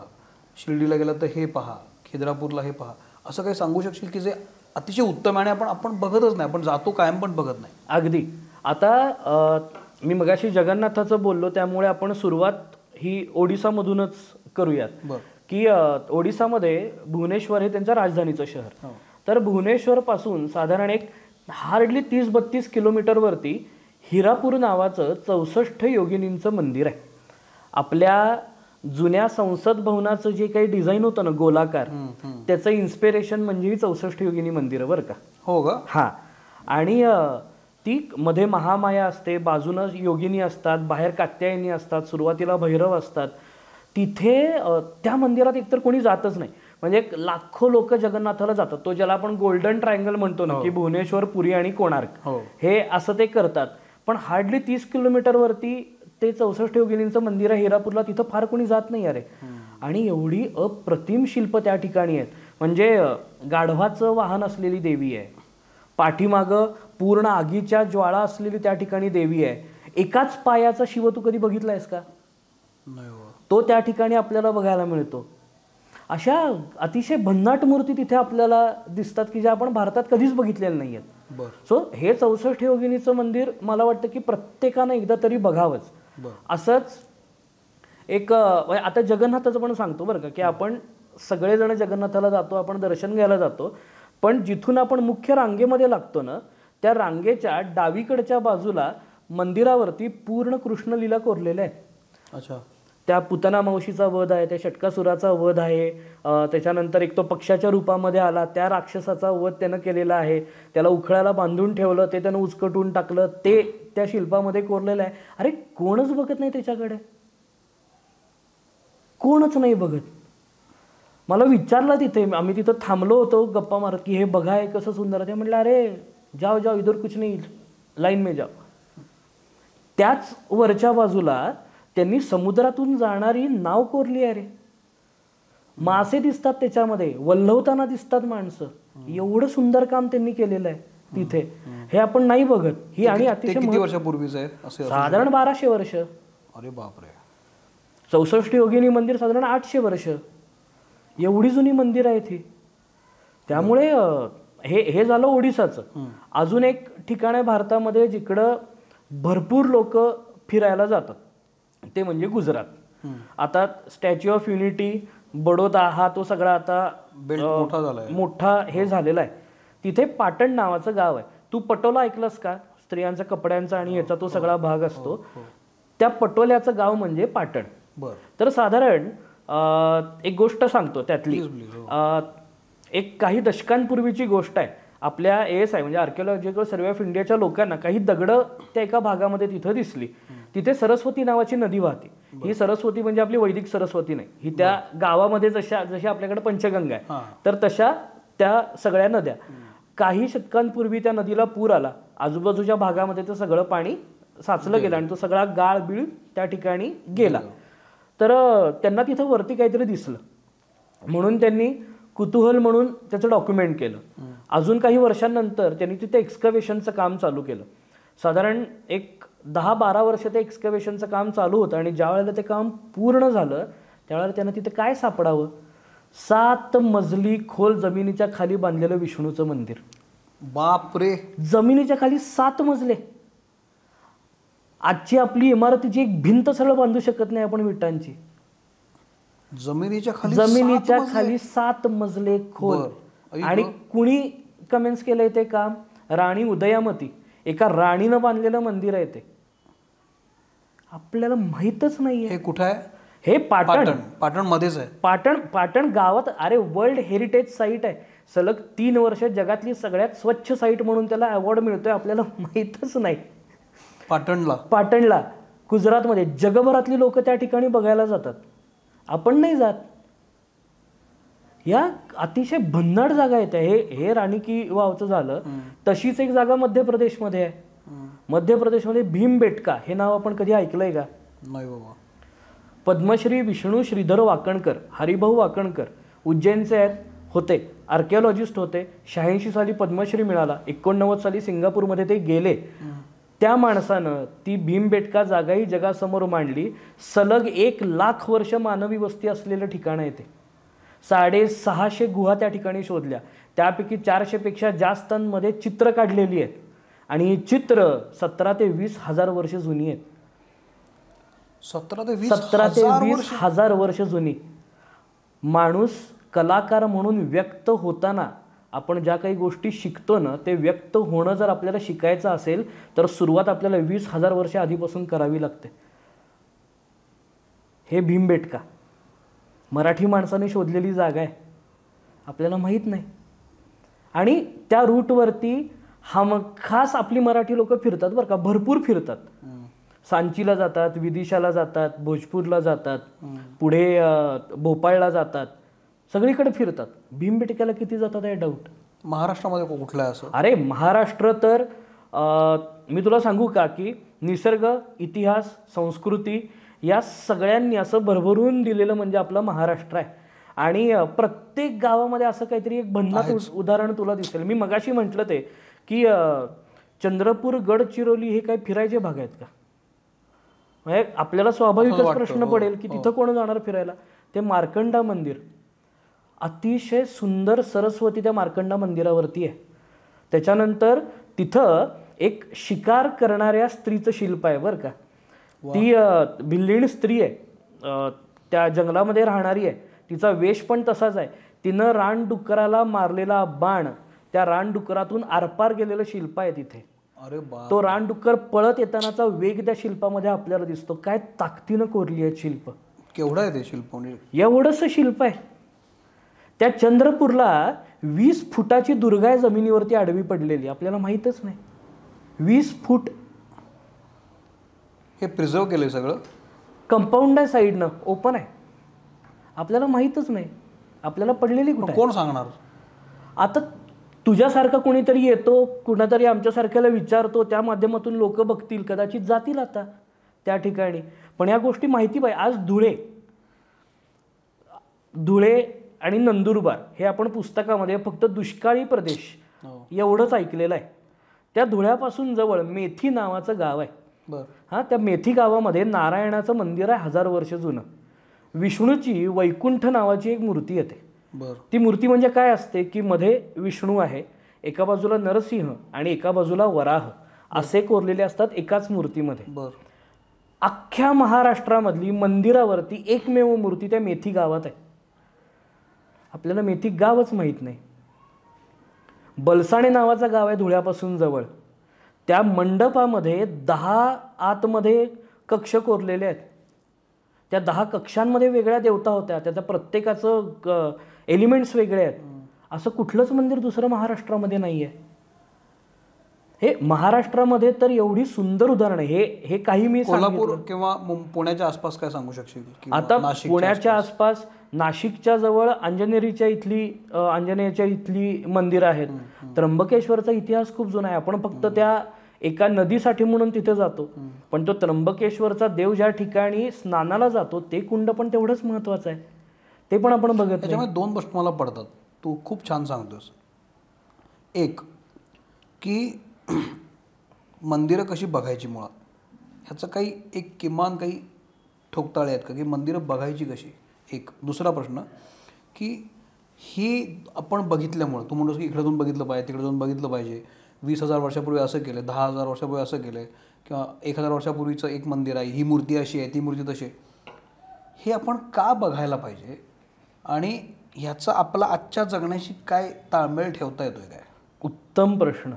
शिर्डीला गेला तर हे पहा, खिद्रापूरला हे पहा, असं काही सांगू शकशील की जे अतिशय उत्तम आहे आणि आपण बघतच नाही, आपण जातो कायम पण बघत नाही? अगदी. आता मी मगाशी जगन्नाथाचं बोललो, त्यामुळे आपण सुरुवात ही ओडिसामधूनच करूयात की ओडिसामध्ये भुवनेश्वर हे त्यांच्या राजधानीचं शहर. तर भुवनेश्वर पासून साधारण एक हार्डली 30-32 किलोमीटरवरती हिरापूर नावाचं 64 योगिनींचं मंदिर आहे. आपल्या जुन्या संसद भवनाचं जे काही डिझाईन होतं ना गोलाकार, त्याचं इन्स्पिरेशन म्हणजे ही 64 योगिनी मंदिर बरं का. हो का. हा. आणि ती मध्ये महामाया असते, बाजूनं योगिनी असतात, बाहेर कात्यायनी असतात, सुरुवातीला भैरव असतात. तिथे त्या मंदिरात एकतर कोणी जातच नाही, म्हणजे लाखो लोक जगन्नाथाला जातात. तो ज्याला आपण गोल्डन ट्रायंगल म्हणतो ना, की भुवनेश्वर, पुरी आणि कोणार्क, हे असं ते करतात. पण हार्डली 30 किलोमीटरवरती ते 64 योगिनींचं मंदिर आहे हिरापूरला, तिथं फार कोणी जात नाही अरे. आणि एवढी अप्रतिम शिल्प त्या ठिकाणी आहेत. म्हणजे गाढवाचं वाहन असलेली देवी आहे, पाठीमागं पूर्ण आगीच्या ज्वाळा असलेली त्या ठिकाणी देवी आहे. एकाच पायाचा शिव तू कधी बघितलायस का? तो त्या ठिकाणी आपल्याला बघायला मिळतो. अशा अतिशय भन्नाट मूर्ती तिथे आपल्याला दिसतात की ज्या आपण भारतात कधीच बघितलेल्या नाही आहेत. सो हे 64 योगिनीचं मंदिर मला वाटतं की प्रत्येकानं एकदा तरी बघावंच. असंच एक आता जगन्नाथाचं पण सांगतो बरं का, की आपण सगळेजण जगन्नाथाला जातो, आपण दर्शन घ्यायला जातो, पण जिथून आपण मुख्य रांगेमध्ये लागतो ना, त्या रांगेच्या डावीकडच्या बाजूला मंदिरावरती पूर्ण कृष्णलीला कोरलेल्या आहेत. अच्छा. त्या पुतना मावशीचा वध आहे, त्या षटकासुराचा वध आहे, त्याच्यानंतर एक तो पक्षाच्या रूपामध्ये आला, त्या राक्षसाचा वध त्यानं केलेला आहे, त्याला उखळाला बांधून ठेवलं, ते त्यानं उचकटून टाकलं, ते त्या शिल्पामध्ये कोरलेलं आहे. अरे कोणच बघत नाही त्याच्याकडे, कोणच नाही बघत. मला विचारलं तिथे, आम्ही तिथं थांबलो होतो गप्पा मारत, की हे बघा हे कसं सुंदर आहे. ते म्हटलं अरे जाओ जाओ इधर कुछ नहीं, लाईन में जाओ. त्याच वरच्या बाजूला त्यांनी समुद्रातून जाणारी नाव कोरली आहे रे. मासे दिसतात त्याच्यामध्ये, वल्हवताना दिसतात माणसं. एवढं सुंदर काम त्यांनी केलेलं आहे तिथे, हे आपण नाही बघत. ही आणि अतिशय किती वर्षापूर्वीचं आहे? साधारण 1200 वर्ष. अरे बापरे. 64 योगिनी मंदिर साधारण 800 वर्ष, एवढी जुनी मंदिर आहे ती. त्यामुळे हे झालं ओडिसाचं. अजून एक ठिकाण आहे भारतामध्ये जिकडं भरपूर लोक फिरायला जातात, ते म्हणजे गुजरात. आता स्टॅच्यू ऑफ युनिटी, बडोदा, हा तो सगळा आता मोठा हे झालेला आहे. तिथे पाटण नावाचं गाव आहे. तू पटोला ऐकलंस का? स्त्रियांचा कपड्यांचा आणि याचा तो सगळा भाग असतो. त्या पटोल्याचं गाव म्हणजे पाटण. तर साधारण एक गोष्ट सांगतो त्यातली, एक काही दशकांपूर्वीची गोष्ट आहे. आपल्या ASI म्हणजे आर्किओलॉजिकल सर्वे ऑफ इंडियाच्या लोकांना काही दगडं त्या एका भागामध्ये तिथं दिसली. तिथे सरस्वती नावाची नदी वाहते. ही सरस्वती म्हणजे आपली वैदिक सरस्वती नाही, ही त्या गावामध्ये जशी आपल्याकडे पंचगंगा आहे, तर तशा त्या सगळ्या नद्या. काही शतकांपूर्वी त्या नदीला पूर आला, आजूबाजूच्या भागामध्ये ते सगळं पाणी साचलं गेलं आणि तो सगळा गाळ बिळ त्या ठिकाणी गेला. तर त्यांना तिथं वरती काहीतरी दिसलं, म्हणून त्यांनी कुतूहल म्हणून त्याचं डॉक्युमेंट केलं. अजून काही वर्षांनंतर त्यांनी तिथे एक्सकव्हेशनचं काम चालू केलं. साधारण एक 10-12 वर्ष ते एक्सकव्हेशनचं काम चालू होतं आणि ज्या वेळेला ते काम पूर्ण झालं त्यावेळेला त्यांना तिथे काय सापडावं? 7 मजली खोल जमिनीच्या खाली बांधलेलं विष्णूचं मंदिर. बापरे. जमिनीच्या खाली 7 मजले. आजची आपली इमारतीची एक भिंत सरळ बांधू शकत नाही आपण विटांची. जमिनीच्या खाली 7 मजले खोल. आणि कुणी कमेंट्स केलंय ते काम? राणी उदयामती, एका राणीनं बांधलेलं मंदिर आहे ते. आपल्याला माहीतच नाहीये. हे कुठं आहे? हे पाटण मध्येच आहे. पाटण गावात. अरे वर्ल्ड हेरिटेज साईट आहे. सलग 3 वर्ष जगातली सगळ्यात स्वच्छ साईट म्हणून त्याला अवॉर्ड मिळतोय. आपल्याला माहीतच नाही. पाटणला गुजरातमध्ये जगभरातली लोक त्या ठिकाणी बघायला जातात, आपण नाही जात. या अतिशय भन्नाट जागा आहेत. हे राणी की वावचं झालं. तशीच एक जागा मध्य प्रदेशमध्ये आहे. मध्य प्रदेशमध्ये भीमबेटका हे नाव आपण कधी ऐकलंय का? नाही बाबा. पद्मश्री विष्णू श्रीधर वाकणकर, हरिभाऊ वाकणकर उज्जैनचे होते, आर्किओलॉजिस्ट होते. 86 साली पद्मश्री मिळाला. 89 साली सिंगापूरमध्ये ते गेले. त्या माणसानं ती भीमबेटका जागाही जगासमोर मांडली. सलग 1 लाख वर्ष मानवी वस्ती असलेलं ठिकाण आहे ते. 650 गुहा त्या ठिकाणी शोधल्या. त्यापैकी 400 पेक्षा जास्तांमध्ये चित्र काढलेली आहेत. आणि ही चित्र 17 ते 20 हजार वर्ष जुनी आहेत. 17 ते 20 हजार वर्ष जुनी. माणूस कलाकार म्हणून व्यक्त होताना आपण ज्या काही गोष्टी शिकतो ना, ते व्यक्त होणं जर आपल्याला शिकायचं असेल तर सुरुवात आपल्याला 20,000 वर्ष आधीपासून करावी लागते. हे भीमबेटका मराठी माणसाने शोधलेली जागा आहे, आपल्याला माहीत नाही. आणि त्या रूटवरती खास आपली मराठी लोक फिरतात बरं का, भरपूर फिरतात. सांचीला जातात, विदिशाला जातात, भोजपूरला जातात, पुढे भोपाळला जातात, सगळीकडे फिरतात. भीमबेटक्याला किती जातात आहे डाऊट. महाराष्ट्रामध्ये कुठलं आहे असं? अरे महाराष्ट्र तर मी तुला सांगू का की निसर्ग, इतिहास, संस्कृती या सगळ्यांनी असं भरभरून दिलेलं म्हणजे आपलं महाराष्ट्र आहे. आणि प्रत्येक गावामध्ये असं काहीतरी एक भन्नाट उदाहरण तुला दिसेल. मी मगाशी म्हटलं ते की चंद्रपूर, गडचिरोली हे काही फिरायचे भाग आहेत का? म्हणजे आपल्याला स्वाभाविकच प्रश्न पडेल की तिथं कोण जाणार फिरायला. ते मार्कंडा मंदिर अतिशय सुंदर, सरस्वती त्या मार्कंडा मंदिरावरती आहे. त्याच्यानंतर तिथं एक शिकार करणाऱ्या स्त्रीचं शिल्प आहे बरं का. ती भिल्लीण स्त्री आहे, त्या जंगलामध्ये राहणारी आहे. तिचा वेश पण तसाच आहे. तिनं रानडुकराला मारलेला बाण त्या रानडुकरातून आरपार गेलेलं शिल्प आहे तिथे. अरे बाप. तो रानडुक्कर पळत येतानाचा वेग त्या शिल्पामध्ये आपल्याला दिसतो. काय ताकदीनं कोरली आहे शिल्प. केवढं आहे ते शिल्प? एवढंसं शिल्प आहे. त्या चंद्रपूरला 20 फुटाची दुर्गा जमिनीवरती आडवी पडलेली, आपल्याला माहीतच नाही. 20 फूट. हे प्रिझर्व केलंय सगळं. कंपाऊंड आहे, साईडनं ओपन आहे, आपल्याला माहीतच नाही. आपल्याला पडलेली कुठे? कोण सांगणार? आता तुझ्यासारखा कोणीतरी येतो, कुणातरी आमच्यासारख्याला विचारतो, त्या माध्यमातून लोक बघतील, कदाचित जातील आता त्या ठिकाणी. पण या गोष्टी माहिती पाहिजे. आज धुळे आणि नंदुरबार हे आपण पुस्तकामध्ये फक्त दुष्काळी प्रदेश एवढंच ऐकलेलं आहे. त्या धुळ्यापासून जवळ मेथी नावाचं गाव आहे. हां, त्या मेथी गावामध्ये नारायणाचं मंदिर आहे 1000 वर्ष जुनं. विष्णूची वैकुंठ नावाची एक मूर्ती येते. ती मूर्ती म्हणजे काय असते की मध्ये विष्णू आहे, एका बाजूला नरसिंह आणि एका बाजूला वराह असे कोरलेले असतात एकाच मूर्तीमध्ये. अख्ख्या महाराष्ट्रामधली मंदिरावरती एकमेव मूर्ती त्या मेथी गावात आहे. आपल्याला मेथी गावच माहीत नाही. बलसाणे नावाचं गाव आहे धुळ्यापासून जवळ. त्या मंडपामध्ये 10 आतमध्ये कक्ष कोरलेले आहेत. त्या 10 कक्षांमध्ये वेगळ्या देवता होत्या, त्याच्या प्रत्येकाचं एलिमेंट्स वेगळे आहेत. असं कुठलंच मंदिर दुसरं महाराष्ट्रामध्ये नाही आहे. हे महाराष्ट्रामध्ये तर एवढी सुंदर उदाहरणं. हे काही मी कोल्हापूर किंवा पुण्याच्या आसपास काय सांगू शकशील? आता पुण्याच्या आसपास नाशिकच्या जवळ अंजनेरीच्या इथली मंदिरं आहेत. त्र्यंबकेश्वरचा इतिहास खूप जुना आहे. आपण फक्त त्या एका नदीसाठी म्हणून तिथे जातो, पण तो त्र्यंबकेश्वरचा देव ज्या ठिकाणी स्नानाला जातो ते कुंड पण तेवढंच महत्वाचं आहे. ते पण आपण बघत. त्याच्यामुळे 2 प्रश्न मला पडतात. तू खूप छान सांगतोस. एक की मंदिरं कशी बघायची मुळात, ह्याचं काही एक किमान काही ठोकताळे आहेत का की मंदिरं बघायची कशी? एक. दुसरा प्रश्न की ही आपण बघितल्यामुळं, तू म्हणतोस की इकडे जाऊन बघितलं पाहिजे, तिकडे जाऊन बघितलं पाहिजे, 20,000 वर्षापूर्वी असं केलं, 10,000 वर्षापूर्वी असं केलं, किंवा 1000 वर्षापूर्वीचं एक मंदिर आहे, ही मूर्ती अशी आहे, ती मूर्ती तशी. हे आपण का बघायला पाहिजे आणि ह्याचा आपला आजच्या जगण्याशी काय ताळमेळ ठेवता येतोय काय? उत्तम प्रश्न.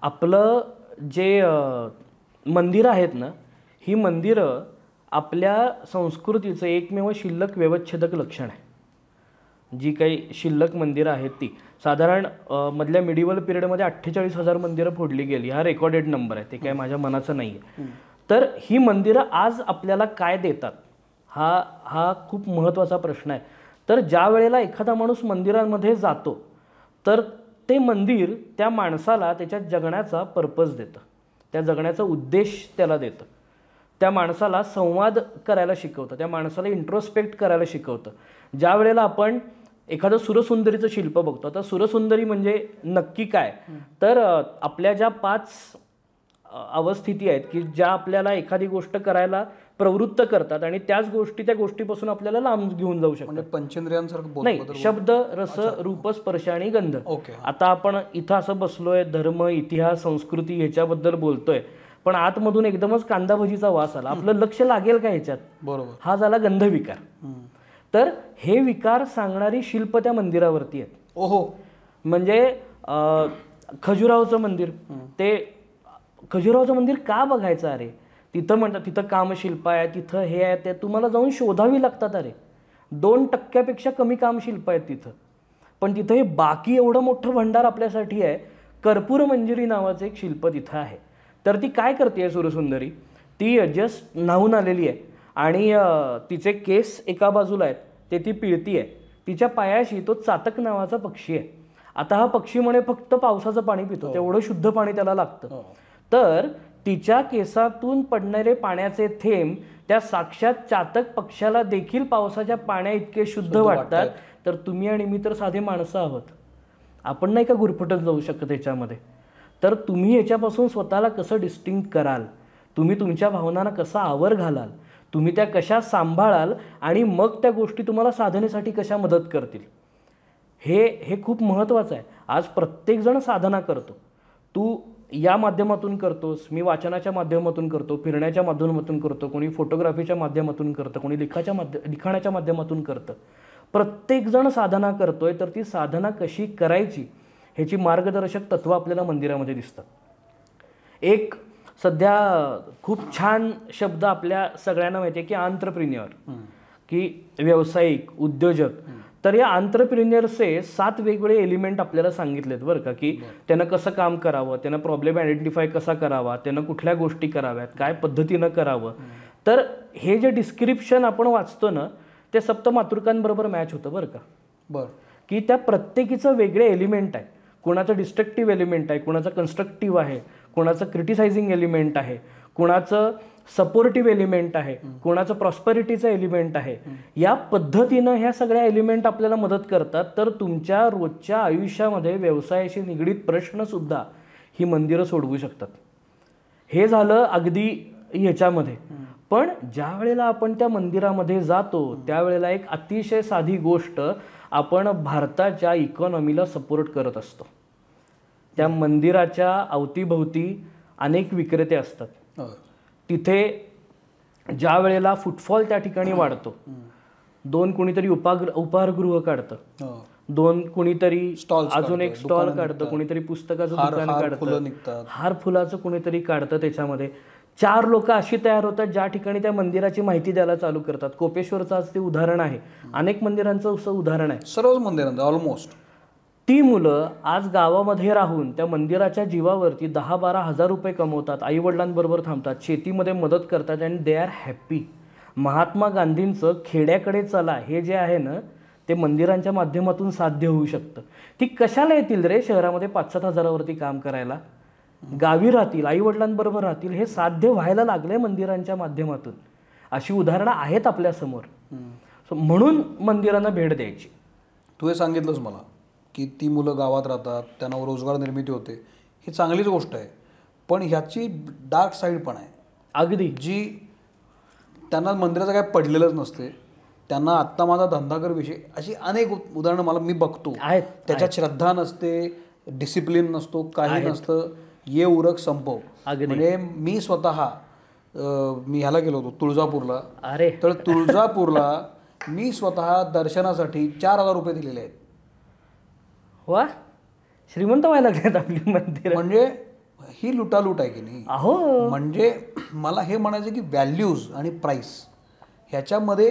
आपलं जे मंदिरं आहेत ना, ही मंदिरं आपल्या संस्कृतीचं एकमेव शिल्लक व्यवच्छेदक लक्षण आहे. जी काही शिल्लक मंदिरं आहेत ती साधारण मधल्या मिडिवल पिरियडमध्ये 48,000 मंदिरं फोडली गेली. हा रेकॉर्डेड नंबर आहे, ते काय माझ्या मनाचं नाही आहे. तर ही मंदिरं आज आपल्याला काय देतात हा खूप महत्त्वाचा प्रश्न आहे. तर ज्या वेळेला एखादा माणूस मंदिरांमध्ये जातो तर ते मंदिर त्या माणसाला त्याच्या जगण्याचा पर्पज देतं, त्या जगण्याचा उद्देश त्याला देतं, त्या माणसाला संवाद करायला शिकवतं, त्या माणसाला इंट्रोस्पेक्ट करायला शिकवतं. ज्या वेळेला आपण एखादं सुरसुंदरीचं शिल्प बघतो, आता सुरसुंदरी म्हणजे नक्की काय, तर आपल्या ज्या 5 अवस्थिती आहेत की ज्या आपल्याला एखादी गोष्ट करायला प्रवृत्त करतात आणि त्याच गोष्टी त्या गोष्टीपासून आपल्याला लांब घेऊन जाऊ शकतात. म्हणजे पंचेंद्रियांसारखं नाही, शब्द रस रूप स्पर्श आणि गंध. ओके. आता आपण इथं असं बसलोय, धर्म इतिहास संस्कृती ह्याच्याबद्दल बोलतोय, पण आतमधून एकदमच कांदा भजीचा वास आला, आपलं लक्ष लागेल का ह्याच्यात? बरोबर. हा झाला गंधविकार. तर हे विकार सांगणारी शिल्प त्या मंदिरावरती आहेत. ओहो. म्हणजे खजुराहोचं मंदिर, ते खजुराहोचं मंदिर का बघायचं? अरे तिथं म्हणतात तिथं कामशिल्प आहे, तिथं हे आहे, ते तुम्हाला जाऊन शोधावी लागतात. अरे 2% कमी कामशिल्प आहेत तिथं, पण तिथं हे बाकी एवढं मोठं भंडार आपल्यासाठी आहे. कर्पूर मंजिरी नावाचं एक शिल्प तिथं आहे. तर ती काय करते सुरसुंदरी? ती जस्ट न्हावून आलेली आहे आणि तिचे केस एका बाजूला आहेत, ते ती पिळती आहे. तिच्या पायाशी तो चातक नावाचा पक्षी आहे. आता हा पक्षी म्हणे फक्त पावसाचं पाणी पितो, तेवढं शुद्ध पाणी त्याला लागतं. तर तिच्या केसातून पडणारे पाण्याचे थेंब त्या साक्षात चातक पक्षाला देखील पावसाच्या पाण्या इतके शुद्ध वाटतात. तर तुम्ही आणि मी तर साधे माणसं आहोत, आपण नाही का गुरफटत जाऊ शकत याच्यामध्ये? तर तुम्ही याच्यापासून स्वतःला कसं डिस्टिंक्ट कराल, तुम्ही तुमच्या भावनांना कसा आवर घालाल, तुम्ही त्या कशा सांभाळाल आणि मग त्या गोष्टी तुम्हाला साधनेसाठी कशा मदत करतील, हे खूप महत्त्वाचं आहे. आज प्रत्येकजण साधना करतो. तू या माध्यमातून करतोस, मी वाचनाच्या माध्यमातून करतो, फिरण्याच्या माध्यमातून करतो, कोणी फोटोग्राफीच्या माध्यमातून करतं, कोणी लिखाणाच्या माध्यमातून करतं. प्रत्येकजण साधना करतोय. तर ती साधना कशी करायची ह्याची मार्गदर्शक तत्त्व आपल्याला मंदिरामध्ये दिसतात. एक सध्या खूप छान शब्द आपल्या सगळ्यांना माहिती आहे की आंत्रप्रिन्युअर, की व्यावसायिक उद्योजक. तर या आंत्रप्रिन्युअरचे 7 वेगवेगळे एलिमेंट आपल्याला सांगितलेत बरं का, की त्यानं कसं काम करावं, त्यानं प्रॉब्लेम आयडेंटिफाय कसा करावा, त्यानं कुठल्या गोष्टी कराव्यात, काय पद्धतीनं करावं. तर हे जे डिस्क्रिप्शन आपण वाचतो ना, ते सप्तमातृकांबरोबर मॅच होतं बरं का. बरं. की त्या प्रत्येकीचं वेगळे एलिमेंट आहे. कोणाचं डिस्ट्रक्टिव्ह एलिमेंट आहे, कोणाचं कन्स्ट्रक्टिव्ह आहे, कोणाचं क्रिटिसायझिंग एलिमेंट आहे, कोणाचं सपोर्टिव्ह एलिमेंट आहे, कोणाचं प्रॉस्पेरिटीचं एलिमेंट आहे. या पद्धतीनं ह्या सगळ्या एलिमेंट आपल्याला मदत करतात. तर तुमच्या रोजच्या आयुष्यामध्ये व्यवसायाशी निगडीत प्रश्नसुद्धा ही मंदिरं सोडवू शकतात. हे झालं अगदी ह्याच्यामध्ये. पण ज्या वेळेला आपण त्या मंदिरामध्ये जातो त्यावेळेला एक अतिशय साधी गोष्ट, आपण भारताच्या इकॉनॉमीला सपोर्ट करत असतो. त्या मंदिराच्या अवतीभोवती अनेक विक्रेते असतात. तिथे ज्या वेळेला फुटफॉल त्या ठिकाणी वाढतो, 2 कोणीतरी उपहारगृह काढतं, 2 कोणीतरी अजून एक स्टॉल काढतं, कोणीतरी पुस्तकाचं दुकान काढतं, हार फुलाचं कोणीतरी काढतं. त्याच्यामध्ये 4 लोक अशी तयार होतात ज्या ठिकाणी त्या मंदिराची माहिती द्यायला चालू करतात. कोपेश्वरचं आज ते उदाहरण आहे, अनेक मंदिरांचं असं उदाहरण आहे, सर्वच मंदिरांचं ऑलमोस्ट. ती मुलं आज गावामध्ये राहून त्या मंदिराच्या जीवावरती 10-12 हजार रुपये कमवतात, आईवडिलांबरोबर थांबतात, शेतीमध्ये मदत करतात आणि दे आर हॅप्पी. महात्मा गांधींचं खेड्याकडे चला हे जे आहे ना, ते मंदिरांच्या माध्यमातून साध्य होऊ शकतं. ती कशाला येतील रे शहरामध्ये 5-7 हजारावरती काम करायला? गावी राहतील, आईवडिलांबरोबर राहतील. हे साध्य व्हायला लागले मंदिरांच्या माध्यमातून. अशी उदाहरणं आहेत आपल्यासमोर. म्हणून मंदिरांना भेट द्यायची. तू हे सांगितलंस मला की ती मुलं गावात राहतात, त्यांना रोजगार निर्मिती होते, ही चांगलीच गोष्ट आहे. पण ह्याची डार्क साईड पण आहे अगदी, जी त्यांना मंदिराचं काय पडलेलंच नसते. त्यांना आत्ता माझा धंदा विषय अशी अनेक उदाहरणं मी बघतो. त्याच्यात श्रद्धा नसते, डिसिप्लिन नसतो, काही नसतं, ये उरक संपव. म्हणजे मी स्वतः मी ह्याला गेलो होतो तुळजापूरला. अरे तर तुळजापूरला मी स्वतः दर्शनासाठी 4,000 रुपये दिलेले आहेत. वा, श्रीमंत व्हायला लागलेत आपली मंदिर. म्हणजे ही लुटालूट आहे की नाही? अहो, म्हणजे मला हे म्हणायचं की व्हॅल्यूज आणि प्राईस ह्याच्यामध्ये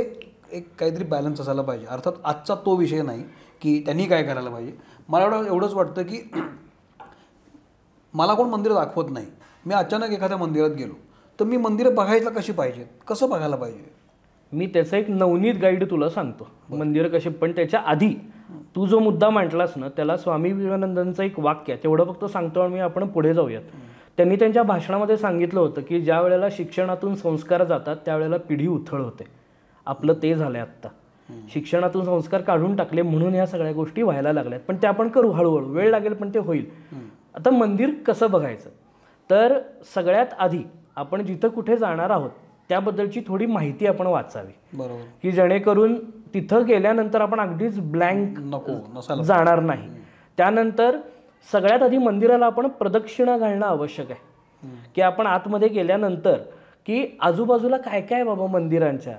एक काहीतरी बॅलन्स असायला पाहिजे. अर्थात आजचा तो विषय नाही की त्यांनी काय करायला पाहिजे. मला एवढंच वाटतं की मला कोण मंदिर दाखवत नाही, मी अचानक एखाद्या मंदिरात गेलो तर मी मंदिरं बघायला कशी पाहिजेत, कसं बघायला पाहिजे, मी त्याचं एक नवनीत गाईड तुला सांगतो. मंदिरं कशी, पण त्याच्या आधी तू जो मुद्दा मांडलास ना, त्याला स्वामी विवेकानंदांचं एक वाक्य आहे, तेवढं फक्त सांगतो आणि आपण पुढे जाऊयात. त्यांनी त्यांच्या भाषणामध्ये सांगितलं होतं की ज्या वेळेला शिक्षणातून संस्कार जातात त्यावेळेला पिढी उथळ होते. आपलं ते झालंय आत्ता. शिक्षणातून संस्कार काढून टाकले म्हणून ह्या सगळ्या गोष्टी व्हायला लागल्यात. पण ते आपण करू, हळूहळू वेळ लागेल पण ते होईल. आता मंदिर कसं बघायचं, तर सगळ्यात आधी आपण जिथं कुठे जाणार आहोत त्याबद्दलची थोडी माहिती आपण वाचावी, बरोबर, की जेणेकरून तिथं गेल्यानंतर आपण अगदीच ब्लँक जाणार नाही. त्यानंतर सगळ्यात आधी मंदिराला आपण प्रदक्षिणा घालणं आवश्यक आहे, की आपण आतमध्ये गेल्यानंतर की आजूबाजूला काय काय बाबा मंदिरांच्या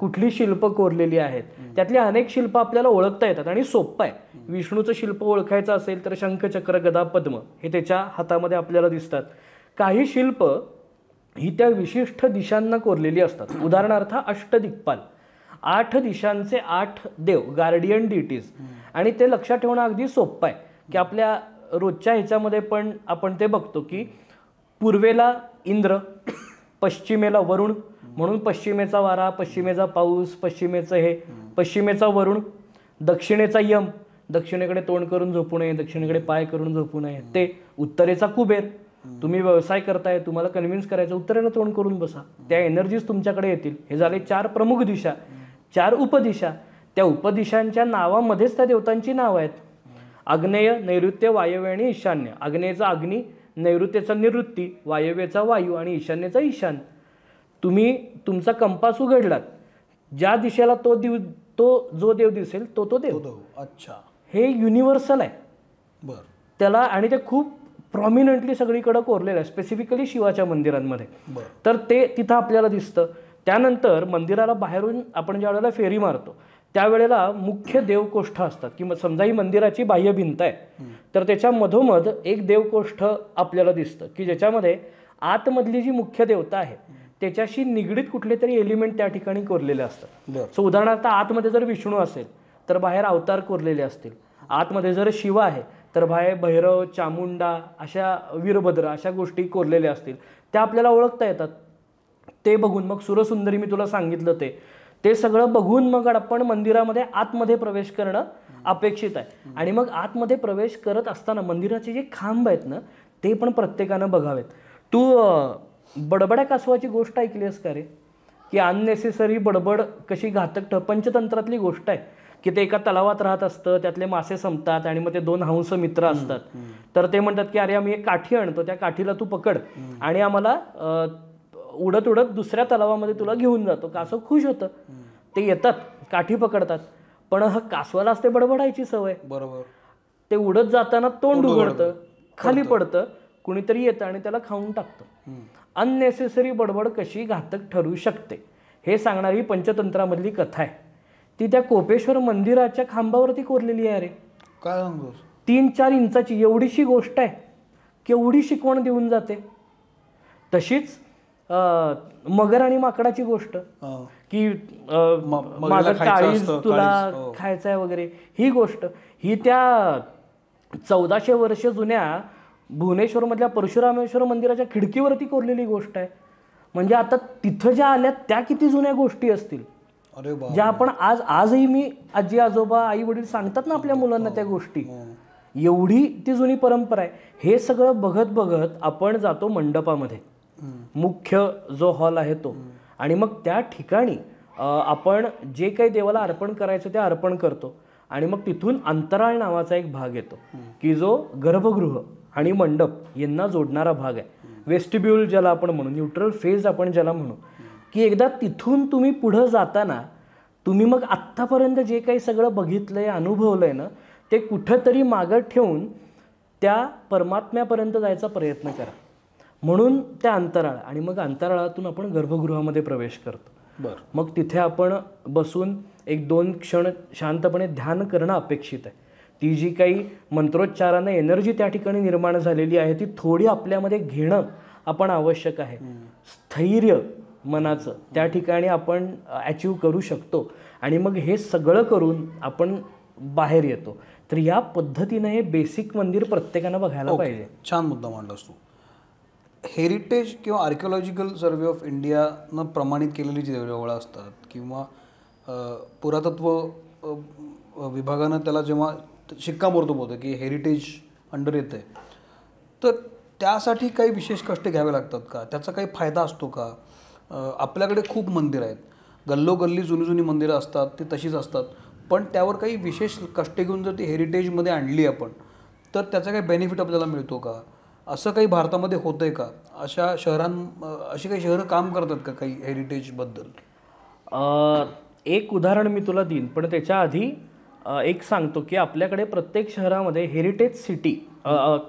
कुठली शिल्प कोरलेली आहेत, त्यातली अनेक शिल्प आपल्याला ओळखता येतात आणि सोपं आहे. विष्णूचं शिल्प ओळखायचं असेल तर शंख चक्र गदा पद्म हे त्याच्या हातामध्ये आपल्याला दिसतात. काही शिल्प ही त्या विशिष्ट दिशांना कोरलेली असतात. उदाहरणार्थ अष्टदिक्पाल, 8 दिशांचे 8 देव, गार्डियन डिटीज. आणि ते लक्षात ठेवणं अगदी सोपं आहे, की आपल्या रोजच्या ह्याच्यामध्ये पण आपण ते बघतो की पूर्वेला इंद्र, पश्चिमेला वरुण, म्हणून पश्चिमेचा वारा, पश्चिमेचा पाऊस, पश्चिमेचं हे, पश्चिमेचा वरुण, दक्षिणेचा यम, दक्षिणेकडे तोंड करून झोपू नये, दक्षिणेकडे पाय करून झोपू नये, ते उत्तरेचा कुबेर, तुम्ही व्यवसाय करताय, तुम्हाला कन्व्हिन्स करायचं, उत्तरेला तोंड करून बसा, त्या एनर्जीज तुमच्याकडे येतील. हे झाले 4 प्रमुख दिशा. 4 उपदिशा, त्या उपदिशांच्या नावामध्येच त्या देवतांची नावं आहेत. आग्नेय, नैऋत्य, वायव्य आणि ईशान्य. आग्नेयचा अग्नी, नैऋत्येचा निवृत्ती, वायव्येचा वायू आणि ईशान्येचा ईशान. तुम्ही तुमचा कंपास उघडलात, ज्या दिशेला तो जो देव दिसेल तो देव. अच्छा, हे युनिव्हर्सल आहे. बरं, त्याला आणि ते खूप प्रॉमिनंटली सगळीकडे कोरलेलं आहे, स्पेसिफिकली शिवाच्या मंदिरांमध्ये. तर ते तिथं आपल्याला दिसतं. त्यानंतर मंदिराला बाहेरून आपण ज्या वेळेला फेरी मारतो त्यावेळेला मुख्य देवकोष्ठ असतात, की समजा ही मंदिराची बाह्य भिंत आहे तर त्याच्या मधोमध एक देवकोष्ठ आपल्याला दिसतं, की ज्याच्यामध्ये आतमधली जी मुख्य देवता आहे त्याच्याशी निगडीत कुठले तरी एलिमेंट त्या ठिकाणी कोरलेले असतात. सो उदाहरणार्थ आतमध्ये जर विष्णू असेल तर बाहेर अवतार कोरलेले असतील. आतमध्ये जर शिव आहे तर बाहेर भैरव, चामुंडा, अशा वीरभद्र अशा गोष्टी कोरलेल्या असतील, त्या आपल्याला ओळखता येतात. ते बघून मग सुरसुंदरी मी तुला सांगितलं ते सगळं बघून मग आपण मंदिरामध्ये आतमध्ये प्रवेश करणं अपेक्षित आहे. आणि मग आतमध्ये प्रवेश करत असताना मंदिराचे जे खांब आहेत ना ते पण प्रत्येकानं बघावेत. तू बडबड्या कासवाची गोष्ट ऐकली आहेस का रे, की अननेसेसरी बडबड कशी घातक पंचतंत्रातली गोष्ट आहे, की ते एका तलावात राहत असतं, त्यातले मासे संपतात आणि मग ते 2 हंस मित्र असतात. तर ते म्हणतात की अरे आम्ही एक काठी आणतो, त्या काठीला तू पकड आणि आम्हाला उडत उडत दुसऱ्या तलावामध्ये तुला घेऊन जातो. कासव खुश होतं. ते येतात, काठी पकडतात, पण कासवाला असते बडबडायची सवय. बरोबर, ते उडत जाताना तोंड उघडतं, खाली पडतं, कुणीतरी येतं आणि त्याला खाऊन टाकतं. अननेसेसरी बडबड कशी घातक ठरू शकते हे सांगणारी पंचतंत्रामधली कथा आहे. ती त्या कोपेश्वर मंदिराच्या खांबावरती कोरलेली आहे रे. काय सांगतोस? 3-4 इंचाची एवढीशी गोष्ट आहे, केवढी शिकवण देऊन जाते. तशीच मगर आणि माकडाची गोष्ट, की माझं काळीज तुला खायचं आहे वगैरे, ही गोष्ट ही त्या 1400 वर्ष जुन्या भुवनेश्वरमधल्या परशुरामेश्वर मंदिराच्या खिडकीवरती कोरलेली गोष्ट आहे. म्हणजे आता तिथं ज्या आल्या त्या किती जुन्या गोष्टी असतील ज्या आपण आजही मी आजी आजोबा आई वडील सांगतात ना आपल्या मुलांना त्या गोष्टी. एवढी ती जुनी परंपरा आहे. हे सगळं बघत बघत आपण जातो मंडपामध्ये, मुख्य जो हॉल आहे तो, आणि मग त्या ठिकाणी आपण जे काही देवाला अर्पण करायचं ते अर्पण करतो. आणि मग तिथून अंतराळ नावाचा एक भाग येतो, की जो गर्भगृह आणि मंडप यांना जोडणारा भाग आहे. वेस्टिब्यूल ज्याला आपण म्हणू, न्यूट्रल फेज आपण ज्याला म्हणू, की एकदा तिथून तुम्ही पुढं जाताना तुम्ही मग आत्तापर्यंत जे काही सगळं बघितलंय, अनुभवलंय ना, ते कुठंतरी मागं ठेवून त्या परमात्म्यापर्यंत जायचा प्रयत्न करा. म्हणून त्या अंतराळ, आणि मग अंतराळातून आपण गर्भगृहामध्ये प्रवेश करतो. मग तिथे आपण बसून 1-2 क्षण शांतपणे ध्यान करणं अपेक्षित आहे. ती जी काही मंत्रोच्चारानं एनर्जी त्या ठिकाणी निर्माण झालेली आहे ती थोडी आपल्यामध्ये घेणं आपण आवश्यक आहे. स्थैर्य मनाचं त्या ठिकाणी आपण अचीव करू शकतो. आणि मग हे सगळं करून आपण बाहेर येतो. तर या पद्धतीनं हे बेसिक मंदिर प्रत्येकानं बघायला पाहिजे. छान मुद्दा मांडलास तू. हेरिटेज किंवा आर्किओलॉजिकल सर्वे ऑफ इंडियानं प्रमाणित केलेली जी देवळं असतात किंवा पुरातत्व विभागानं त्याला जेव्हा शिक्कामोर्तब होतं की हेरिटेज अंडर येतं आहे, तर त्यासाठी काही विशेष कष्ट घ्यावे लागतात का? त्याचा काही फायदा असतो का? आपल्याकडे खूप मंदिरं आहेत, गल्लोगल्ली जुनी जुनी मंदिरं असतात, ती तशीच असतात, पण त्यावर काही विशेष कष्ट घेऊन जर ती हेरिटेजमध्ये आणली आपण तर त्याचा काही बेनिफिट आपल्याला मिळतो का? असं काही भारतामध्ये होतंय का? अशी काही शहरं काम करतात का काही हेरिटेजबद्दल? एक उदाहरण मी तुला देईन, पण त्याच्या आधी एक सांगतो की आपल्याकडे प्रत्येक शहरामध्ये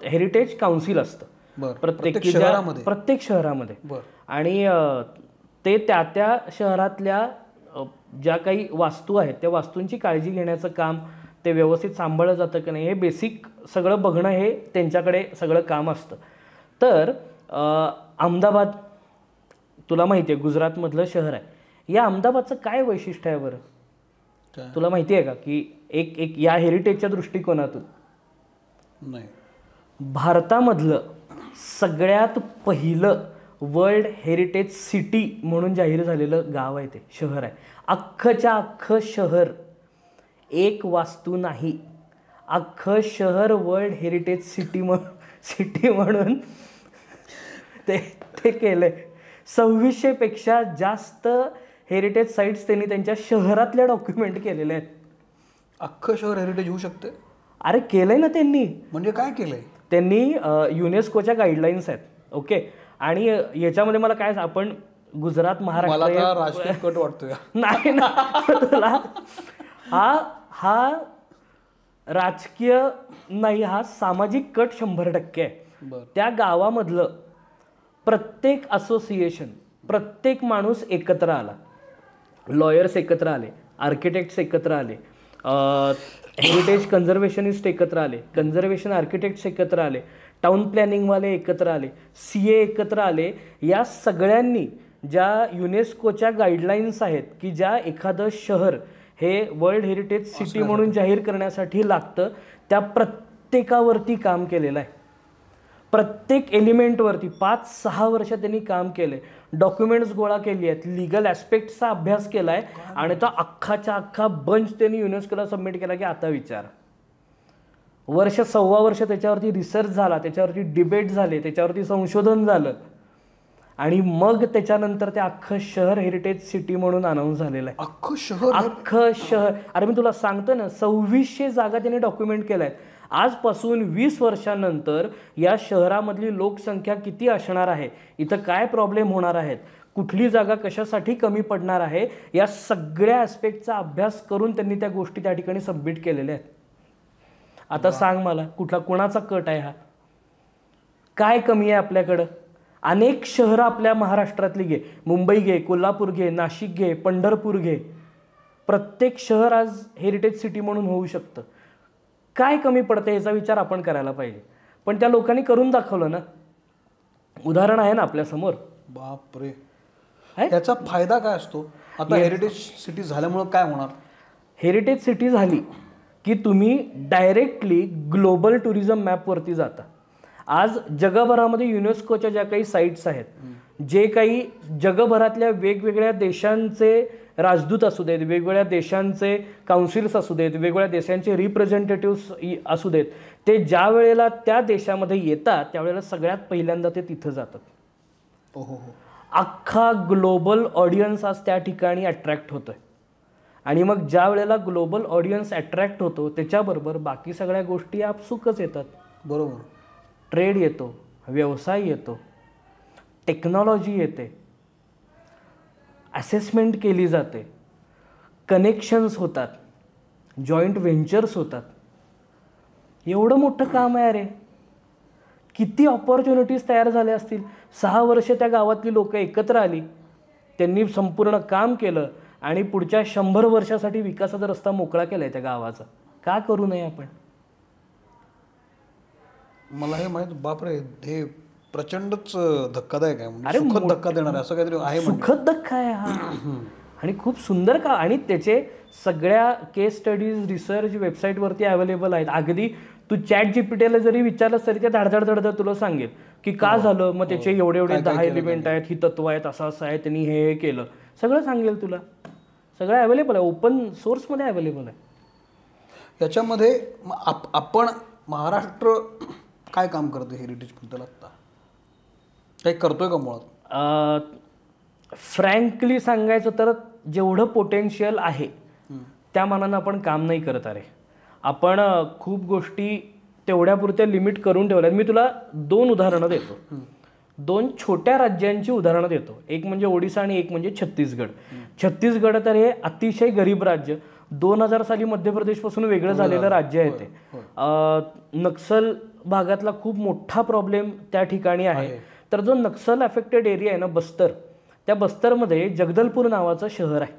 हेरिटेज काउन्सिल असतं. प्रत्येक शहरामध्ये आणि ते त्या शहरातल्या ज्या काही वास्तू आहेत त्या वास्तूंची काळजी घेण्याचं काम, ते व्यवस्थित सांभाळलं जातं की नाही हे बेसिक सगळं बघणं हे त्यांच्याकडे सगळं काम असतं. तर अहमदाबाद तुला माहिती आहे गुजरातमधलं शहर आहे. या अहमदाबादचं काय वैशिष्ट्य आहे बरं तुला माहिती आहे का? की एक या हेरिटेजच्या दृष्टिकोनातून नाही, भारतामधलं सगळ्यात पहिलं वर्ल्ड हेरिटेज सिटी म्हणून जाहीर झालेलं गाव आहे, ते शहर आहे. अख्खं शहर, एक वास्तू नाही, अख्खं शहर वर्ल्ड हेरिटेज सिटी म्हणून ते केलंय. 2600 पेक्षा जास्त हेरिटेज साईट्स त्यांनी त्यांच्या शहरातल्या डॉक्युमेंट केलेल्या आहेत. अख्खं शहर हेरिटेज होऊ शकते? अरे केलंय ना त्यांनी. म्हणजे काय केलंय त्यांनी? युनेस्कोच्या गाईडलाईन्स आहेत. ओके. आणि याच्यामध्ये मला काय, आपण गुजरात महाराष्ट्र राजकीय कट वाटतोय नाही ना तुला, हा राजकीय नाही, हा सामाजिक कट 100% आहे. त्या गावामधलं प्रत्येक असोसिएशन, प्रत्येक माणूस एकत्र आला, लॉयर्स एकत्र आले, आर्किटेक्ट्स एकत्र आले, हेरिटेज कन्झर्वेशनिस्ट एकत्र आले, कन्झर्वेशन आर्किटेक्ट्स एकत्र आले, टाउन प्लॅनिंगवाले एकत्र आले, CA एकत्र आले. या सगळ्यांनी ज्या युनेस्कोच्या गाईडलाईन्स आहेत की ज्या एखादं शहर हे वर्ल्ड हेरिटेज सिटी म्हणून जाहीर करण्यासाठी लागतं, त्या प्रत्येकावरती काम केलेलं आहे. प्रत्येक एलिमेंटवरती 5-6 वर्ष त्यांनी काम केलं आहे. डॉक्युमेंट्स गोळा केली आहेत, लिगल ॲस्पेक्टचा अभ्यास केला आहे आणि तो अख्खा बंच त्यांनी युनेस्कोला सबमिट केला की आता विचार. 1-1.25 वर्ष त्याच्यावरती रिसर्च झाला, त्याच्यावरती डिबेट झाले, त्याच्यावरती संशोधन झालं आणि मग त्याच्यानंतर ते अख्खं शहर हेरिटेज सिटी म्हणून अनाऊन्स झालेलं आहे. अख्खं शहर. अरे मी तुला सांगतो ना, 2600 जागा त्यांनी डॉक्युमेंट केल्या आहेत. आजपासून 20 वर्षांनंतर या शहरामधली लोकसंख्या किती असणार आहे, इथं काय प्रॉब्लेम होणार आहेत, कुठली जागा कशासाठी कमी पडणार आहे, या सगळ्या ॲस्पेक्टचा अभ्यास करून त्यांनी त्या गोष्टी त्या ठिकाणी सबमिट केलेल्या आहेत. आता सांग मला, कुणाचा कट आहे हा? काय कमी आहे आपल्याकडं? अनेक शहरं आपल्या महाराष्ट्रातली घे, मुंबई घे, कोल्हापूर घे, नाशिक घे, पंढरपूर घे, प्रत्येक शहर आज हेरिटेज सिटी म्हणून होऊ शकतं. काय कमी पडतं याचा विचार आपण करायला पाहिजे. पण त्या लोकांनी करून दाखवलं ना. उदाहरण आहे ना आपल्यासमोर. बापरे, याचा फायदा काय असतो आता? हेरिटेज सिटी झाल्यामुळं काय होणार? हेरिटेज सिटी झाली की तुम्ही डायरेक्टली ग्लोबल टुरिझम मॅपवरती जाता. आज जगभरामध्ये युनेस्कोच्या ज्या काही साईट्स आहेत, जे काही जगभरातल्या वेगवेगळ्या देशांचे राजदूत असू देत, वेगवेगळ्या देशांचे काउन्सिल्स असू देत, वेगवेगळ्या देशांचे रिप्रेझेंटेटिव्स असू देत, ते ज्या वेळेला त्या देशामध्ये येतात त्यावेळेला सगळ्यात पहिल्यांदा ते तिथं जातात. अख्खा ग्लोबल ऑडियन्स आज त्या ठिकाणी अट्रॅक्ट होतोय. आणि मग ज्या वेळेला ग्लोबल ऑडियन्स अट्रॅक्ट होतो त्याच्याबरोबर बाकी सगळ्या गोष्टी आपसुकच येतात. बरोबर. ट्रेड येतो, व्यवसाय येतो, टेक्नॉलॉजी येते, असेसमेंट केली जाते, कनेक्शन्स होतात, जॉईंट व्हेंचर्स होतात. एवढं मोठं काम आहे. अरे किती ऑपॉर्च्युनिटीज तयार झाल्या असतील. 6 वर्ष त्या गावातली लोक एकत्र आली, त्यांनी संपूर्ण काम केलं आणि पुढच्या 100 वर्षासाठी विकासाचा रस्ता मोकळा केलाय त्या गावाचा. का करू नये आपण? मला हे माहित. बापरे, हे प्रचंडच धक्कादायक आहे. म्हणजे सुखद धक्का देणार असं काहीतरी आहे. सुखद धक्का आहे हा. आणि खूप सुंदर का. आणि त्याचे सगळ्या केस स्टडीज, रिसर्च वेबसाईटवरती अवेलेबल आहेत. अगदी तू ChatGPTला जरी विचारलंस तरी ते धडधड तुला सांगेल की का झालं, मग त्याचे एवढे 10 एलिमेंट आहेत, ही तत्व आहेत, असं आहे, त्यांनी हे केलं, सगळं सांगेल तुला. सगळं अवेलेबल आहे, ओपन सोर्समध्ये अवेलेबल आहे. याच्यामध्ये आपण महाराष्ट्र काय काम करतो हेरिटेजबद्दल? आत्ता काही करतोय का मुळात? फ्रँकली सांगायचं तर जेवढं पोटेन्शियल आहे त्या मानानं आपण काम नाही करत. अरे आपण खूप गोष्टी तेवढ्यापुरत्या लिमिट करून ठेवल्या. मी तुला 2 उदाहरणं देतो, 2 छोट्या राज्यांची उदाहरणं देतो. एक म्हणजे ओडिसा आणि एक म्हणजे छत्तीसगड. छत्तीसगड तर हे अतिशय गरीब राज्य, 2000 साली मध्य प्रदेशपासून वेगळं झालेलं राज्य आहे ते. नक्सल भागातला खूप मोठा प्रॉब्लेम त्या ठिकाणी आहे. तर जो नक्सल अफेक्टेड एरिया आहे ना, बस्तर, त्या बस्तरमध्ये जगदलपूर नावाचं शहर आहे.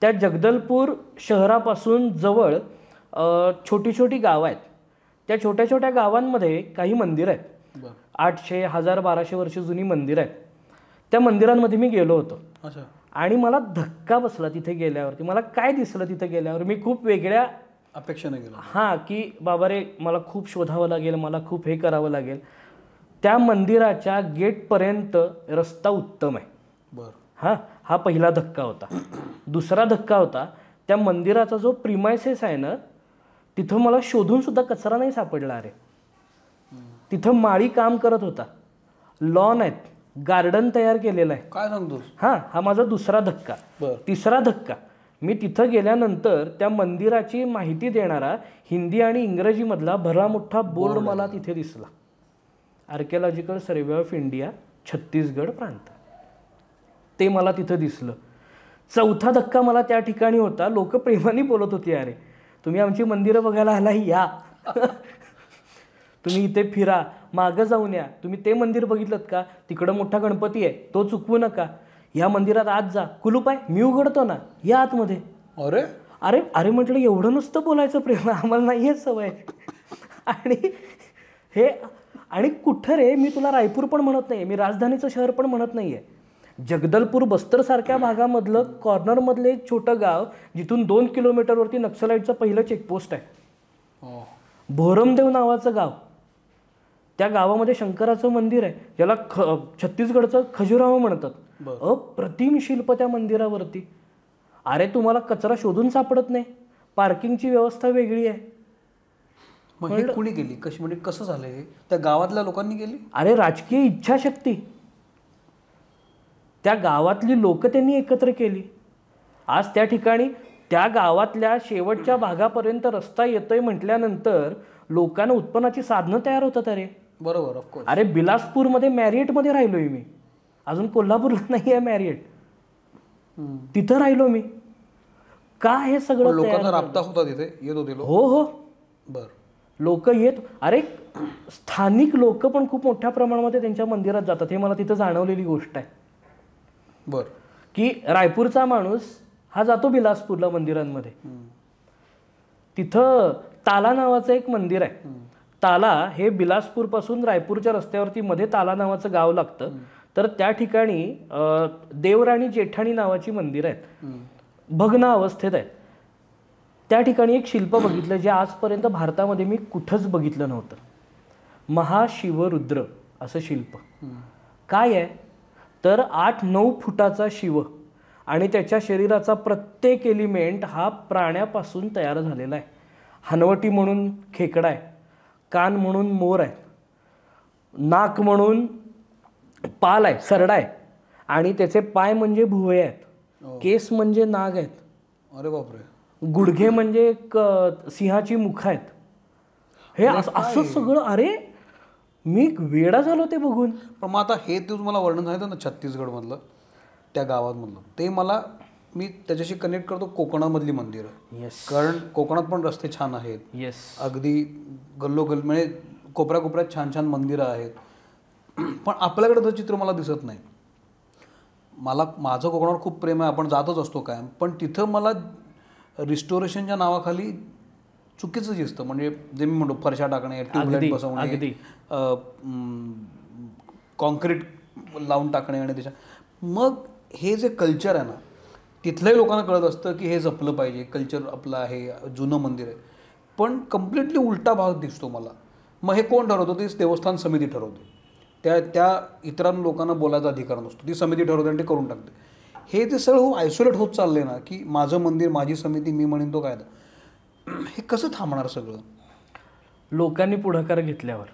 त्या जगदलपूर शहरापासून जवळ छोटी छोटी गावं आहेत. त्या छोट्या छोट्या गावांमध्ये काही मंदिरं आहेत, 800, 1000, 1200 वर्ष जुनी मंदिरं आहेत. त्या मंदिरांमध्ये मी गेलो होतो आणि मला धक्का बसला तिथे गेल्यावरती. मला काय दिसलं तिथे गेल्यावर, मी खूप वेगळ्या अपेक्षेने गेलो. हां, की बाबा रे मला खूप शोधावं लागेल, मला खूप हे करावं लागेल. त्या मंदिराच्या गेटपर्यंत रस्ता उत्तम आहे. हां, हा पहिला धक्का होता. दुसरा धक्का होता, त्या मंदिराचा जो प्रिमायसेस आहे ना, तिथं मला शोधून सुद्धा कचरा नाही सापडला. अरे तिथं माळी काम करत होता, लॉन आहेत, गार्डन तयार केलेलं आहे. काय सांगतोस? हां, हा माझा दुसरा धक्का. तिसरा धक्का, मी तिथं गेल्यानंतर त्या मंदिराची माहिती देणारा हिंदी आणि इंग्रजीमधला भला मोठा बोर्ड मला तिथे दिसला, archaeological survey of India Chhattisgarh प्रांत. ते मला तिथं दिसलं. चौथा धक्का मला त्या ठिकाणी होता, लोक प्रेमाने बोलत होती, अरे तुम्ही आमची मंदिरं बघायला आला, या तुम्ही इथे फिरा, मागं जाऊन या, तुम्ही ते मंदिर बघितलं का, तिकडं मोठा गणपती आहे, तो चुकवू नका, या मंदिरात आत जा, कुलूप आहे, मी उघडतो ना, या आतमध्ये. अरे अरे अरे म्हटलं एवढं नसतं बोलायचं प्रेम, आम्हाला नाही आहे सवय. आणि कुठं रे, मी तुला रायपूर पण म्हणत नाही, मी राजधानीचं शहर पण म्हणत नाही आहे. जगदलपूर बस्तरसारख्या भागामधलं कॉर्नरमधलं एक छोटं गाव, जिथून 2 किलोमीटरवरती नक्षलाईटचं पहिलं चेकपोस्ट आहे. भोरमदेव नावाचं गाव. त्या गावामध्ये शंकराचं मंदिर आहे, ज्याला छत्तीसगडचं खजुराहो म्हणतात. अप्रतिम शिल्प त्या मंदिरावरती. अरे तुम्हाला कचरा शोधून सापडत नाही, पार्किंगची व्यवस्था वेगळी आहे. कुणी केली, कशी, म्हणजे कसं झालंय, त्या गावातल्या लोकांनी केली? अरे राजकीय इच्छाशक्ती, त्या गावातली लोक त्यांनी एकत्र केली. आज त्या ठिकाणी त्या गावातल्या शेवटच्या भागापर्यंत रस्ता येतोय म्हटल्यानंतर लोकांना उत्पन्नाची साधनं तयार होतात. अरे बरोबर, ऑफकोर्स. अरे बिलासपूरमध्ये मॅरिएटमध्ये राहिलोय मी, अजून कोल्हापूरला नाही आहे मॅरिएट, तिथं राहिलो मी. का हे सगळं लोकांचा राबता होता तिथे, येत होते लोक? हो हो, बर, लोक येत. अरे स्थानिक लोक पण खूप मोठ्या प्रमाणामध्ये त्यांच्या मंदिरात जातात, हे मला तिथं जाणवलेली गोष्ट आहे. बर, की रायपूरचा माणूस हा जातो बिलासपूरला मंदिरांमध्ये. तिथं ताला नावाचं एक मंदिर आहे. ताला हे बिलासपूरपासून रायपूरच्या रस्त्यावरती मध्ये ताला नावाचं गाव लागतं. तर त्या ठिकाणी देवराणी जेठाणी नावाची मंदिर आहेत, भग्न अवस्थेत आहेत. त्या ठिकाणी एक शिल्प बघितलं जे आजपर्यंत भारतामध्ये मी कुठंच बघितलं नव्हतं. महाशिवरुद्र असं शिल्प. काय आहे तर 8-9 फुटाचा शिव आणि त्याच्या शरीराचा प्रत्येक एलिमेंट हा प्राण्यापासून तयार झालेला आहे. हनवटी म्हणून खेकडा आहे, कान म्हणून मोर आहे, नाक म्हणून पाल आहे, सरडा आहे, आणि त्याचे पाय म्हणजे भुवळे आहेत, केस म्हणजे नाग आहेत, अरे बापरे, गुडघे म्हणजे सिंहाची मुख आहेत. हे असं सगळं. अरे मी वेडा झालो ते बघून. पण मग आता हे ते तुम्हाला वर्णन सांगितलं ना छत्तीसगडमधलं, त्या गावातमधलं, ते मी त्याच्याशी कनेक्ट करतो कोकणामधली मंदिरं. येस, कारण कोकणात पण रस्ते छान आहेत. येस, अगदी गल्लोगल्ली, म्हणजे कोपऱ्या कोपऱ्यात छान छान मंदिरं आहेत. पण आपल्याकडे तर चित्र मला दिसत नाही. माझं कोकणावर खूप प्रेम आहे, आपण जातच असतो काय, पण तिथं मला रिस्टोरेशनच्या नावाखाली चुकीचं दिसतं. म्हणजे जे मी म्हणतो फरशा टाकणे, ट्यूबलाईट बसवणे, कॉन्क्रीट लावून टाकणे, आणि त्याच्या मग हे जे कल्चर आहे ना, तिथल्याही लोकांना कळत असतं की हे जपलं पाहिजे, कल्चर आपलं आहे, जुनं मंदिर आहे. पण कम्प्लिटली उलटा भाग दिसतो मला. मग हे कोण ठरवतं? ती देवस्थान समिती ठरवते. त्या इतर लोकांना बोलायचा अधिकार नसतो, ती समिती ठरवते आणि ते करून टाकते. हे ते सगळं आयसोलेट होत चाललंय ना, की माझं मंदिर, माझी समिती, मी म्हणेन तो कायदा. हे कसं थांबणार सगळं? लोकांनी पुढाकार घेतल्यावर.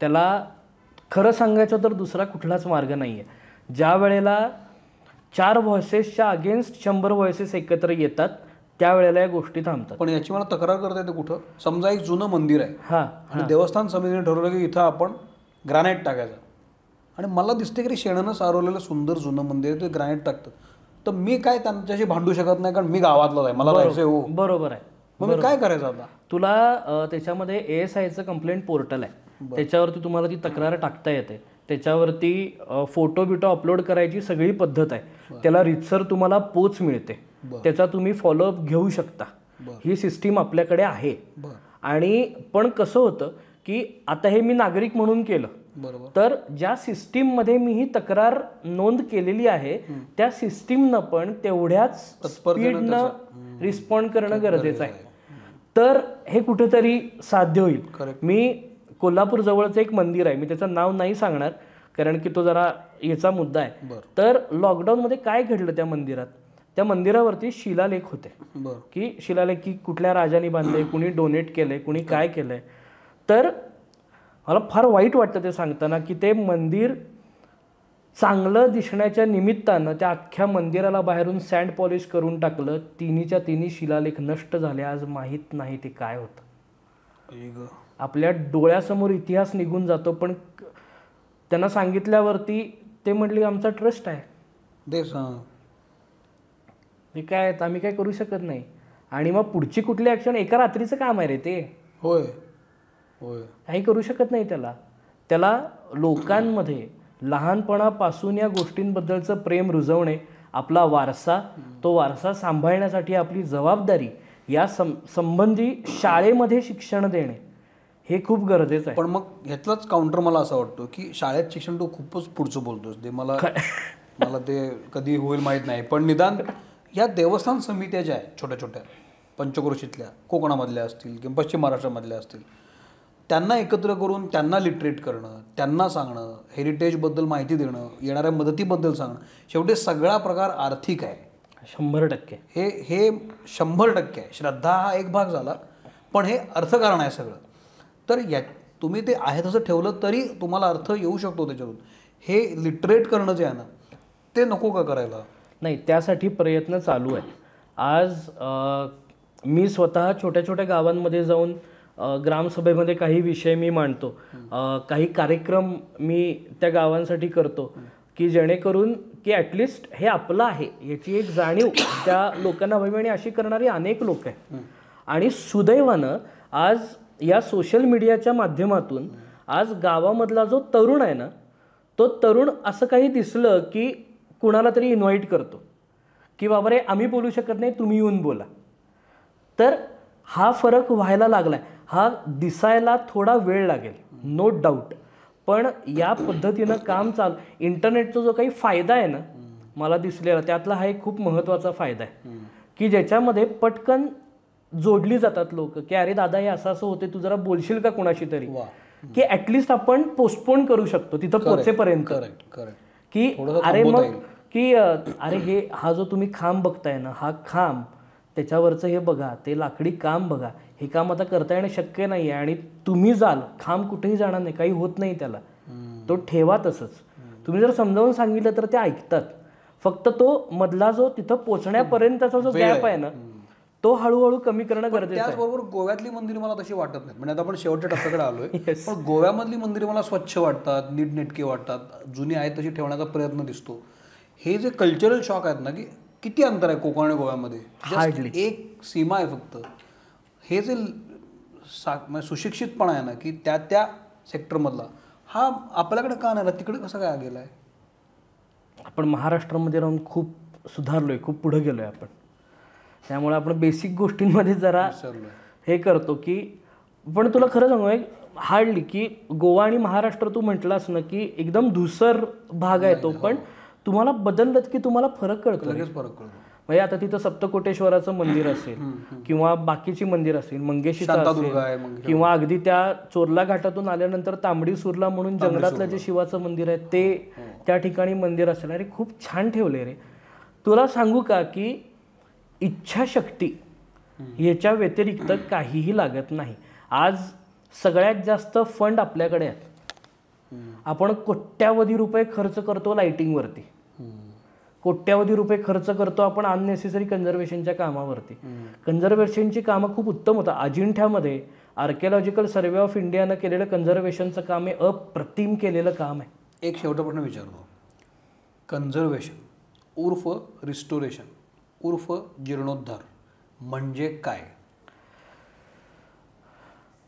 त्याला खरं सांगायचं तर दुसरा कुठलाच मार्ग नाही आहे. ज्या वेळेला 4 व्हॉइसेसच्या अगेन्स्ट 100 व्हॉइसेस एकत्र येतात त्यावेळेला या गोष्टी थांबतात. पण याची मला तक्रार करता येते कुठं, समजा एक जुनं मंदिर आहे हां, आणि देवस्थान समितीने ठरवलं की इथं आपण ग्रॅनाईट टाकायचं, आणि मला दिसते की शेणानं सारवलेलं सुंदर जुनं मंदिर आहे, ते ग्रॅनाईट टाकतं, तर मी काय त्यांच्याशी भांडू शकत नाही, कारण मी गावातलाच आहे, मला राहायचं हो. बरोबर आहे. मग मी काय करायचं आता? तुला त्याच्यामध्ये ASIचं कंप्लेंट पोर्टल आहे, त्याच्यावरती तुम्हाला ती तक्रार टाकता येते. त्याच्यावरती फोटो बिटो अपलोड करायची सगळी पद्धत आहे. त्याला रीतसर तुम्हाला पोच मिळते, त्याचा तुम्ही फॉलोअप घेऊ शकता. ही सिस्टीम आपल्याकडे आहे. आणि पण कसं होतं की आता हे मी नागरिक म्हणून केलं, तर ज्या सिस्टीममध्ये मी ही तक्रार नोंद केलेली आहे त्या सिस्टीमनं पण तेवढ्याच स्पीडनं रिस्पॉन्ड करणं गरजेचं आहे, तर हे कुठेतरी साध्य होईल. मी कोल्हापूर जवळचं एक मंदिर आहे, मी त्याचं नाव नाही सांगणार कारण की तो जरा याचा मुद्दा आहे. तर लॉकडाऊनमध्ये काय घडलं त्या मंदिरात, त्या मंदिरावरती शिलालेख होते की शिलालेख की कुठल्या राजाने बांधले, कुणी डोनेट केलंय, कुणी काय केलंय. तर मला फार वाईट वाटतं ते सांगताना की ते मंदिर चांगलं दिसण्याच्या निमित्तानं त्या अख्ख्या मंदिराला बाहेरून सँड पॉलिश करून टाकलं. तिन्हीच्या तिन्ही शिलालेख नष्ट झाले. आज माहीत नाही ते काय होतं. आपल्या डोळ्यासमोर इतिहास निघून जातो, पण त्यांना सांगितल्यावरती ते म्हटले आमचा ट्रस्ट आहे, हे काय आम्ही काय करू शकत नाही. आणि मग पुढची कुठली ॲक्शन, एका रात्रीचं काम आहे रे ते. होय होय, काही करू शकत नाही त्याला लोकांमध्ये लहानपणापासून या गोष्टींबद्दलचं प्रेम रुजवणे, आपला वारसा, तो वारसा सांभाळण्यासाठी आपली जबाबदारी या संबंधी शाळेमध्ये शिक्षण देणे हे खूप गरजेचं आहे. पण मग ह्यातलाच काउंटर मला असं वाटतं की शाळेत शिक्षण तो खूपच पुढचं बोलतोस, ते मला ते कधी होईल माहीत नाही. पण निदान या देवस्थान समित्या ज्या आहेत छोट्या छोट्या पंचक्रोशीतल्या, कोकणामधल्या असतील किंवा पश्चिम महाराष्ट्रामधल्या असतील, त्यांना एकत्र करून त्यांना लिटरेट करणं, त्यांना सांगणं, हेरिटेजबद्दल माहिती देणं, येणाऱ्या मदतीबद्दल सांगणं. शेवटी सगळा प्रकार आर्थिक आहे 100%. हे 100% आहे. श्रद्धा हा एक भाग झाला, पण हे अर्थकारण आहे सगळं. तर या तुम्ही ते आहे तसं ठेवलं तरी तुम्हाला अर्थ येऊ शकतो त्याच्यातून. हे लिटरेट करणं जे आहे ना, ते नको का करायला? नाही, त्यासाठी प्रयत्न चालू आहेत. आज मी स्वतः छोट्या छोट्या गावांमध्ये जाऊन ग्रामसभेमध्ये काही विषय मी मांडतो, काही कार्यक्रम मी त्या गावांसाठी करतो की जेणेकरून की ॲटलिस्ट हे आपलं आहे याची एक जाणीव त्या लोकांना व्हावी. आणि अशी करणारी अनेक लोक आहेत. आणि सुदैवानं आज या सोशल मीडियाच्या माध्यमातून आज गावामधला जो तरुण आहे ना, तो तरुण असं काही दिसलं की कुणाला तरी इन्व्हाइट करतो की बाबा रे आम्ही बोलू शकत नाही, तुम्ही येऊन बोला. तर हा फरक व्हायला लागलाय. हा दिसायला थोडा वेळ लागेल, नो डाऊट, पण या पद्धतीनं काम इंटरनेटचा जो काही फायदा आहे ना मला दिसलेला, त्यातला हा एक खूप महत्त्वाचा फायदा आहे की ज्याच्यामध्ये पटकन जोडली जातात लोक की अरे दादा हे असं असं होते, तू जरा बोलशील का कोणाशी तरी, की ॲटलिस्ट आपण पोस्टपोन करू शकतो तिथं पोचेपर्यंत. की अरे मग की अरे हे हा जो तुम्ही खांब बघताय ना, हा खांब त्याच्यावरचं हे बघा, ते लाकडी काम बघा, हे काम आता करता येणं शक्य नाही आहे. आणि तुम्ही जाल, खांब कुठेही जाणार नाही, काही होत नाही त्याला, तो ठेवा तसंच. तुम्ही जर समजावून सांगितलं तर ते ऐकतात. फक्त तो मधला जो तिथं पोचण्यापर्यंतचा जो गॅप आहे ना, तो हळूहळू कमी करणं गरजेचं आहे. त्याचबरोबर गोव्यातली मंदिरं मला तशी वाटत नाहीत. म्हणजे आता आपण शेवटच्या टप्प्याकडे आलोय, पण गोव्यामधली मंदिरं मला स्वच्छ वाटतात, नीटनेटके वाटतात, जुनी आहेत तशी ठेवण्याचा प्रयत्न दिसतो. हे जे कल्चरल शॉक आहेत ना, की किती अंतर आहे कोकण आणि गोव्यामध्ये, एक सीमा आहे फक्त. हे जे सुशिक्षितपणा आहे ना की त्या सेक्टरमधला, हा आपल्याकडे का नाही, तिकडे कसं काय गेलाय? आपण महाराष्ट्रामध्ये राहून खूप सुधारलोय, खूप पुढे गेलोय आपण. त्यामुळे आपण बेसिक गोष्टींमध्ये जरा हे करतो की, पण तुला खरं सांगू हार्डली की गोवा आणि महाराष्ट्र तू म्हटलास ना की एकदम धुसर भाग आहे तो, पण तुम्हाला बदललं की तुम्हाला फरक कळतो. म्हणजे आता तिथं सप्तकोटेश्वराचं मंदिर असेल किंवा बाकीची मंदिर असेल, मंगेशीचं असेल, किंवा अगदी त्या चोरला घाटातून आल्यानंतर तांबडी सुरला म्हणून जंगलातलं जे शिवाचं मंदिर आहे ते त्या ठिकाणी मंदिर असेल. अरे खूप छान ठेवले रे. तुला सांगू का की इच्छाशक्ती ह्याच्या व्यतिरिक्त काहीही लागत नाही. आज सगळ्यात जास्त फंड आपल्याकडे आहेत. आपण कोट्यावधी रुपये खर्च करतो लाइटिंगवरती, कोट्यावधी रुपये खर्च करतो आपण अननेसेसरी कन्झर्वेशनच्या कामावरती. कन्झर्वेशनची कामं खूप उत्तम होतं. अजिंठ्यामध्ये आर्किओलॉजिकल सर्वे ऑफ इंडियानं केलेलं कन्झर्वेशनचं काम हे अप्रतिम केलेलं काम आहे. एक शेवटचा प्रश्न विचारतो. कन्झर्वेशन उर्फ रिस्टोरेशन उर्फ जीर्णोद्धार म्हणजे काय?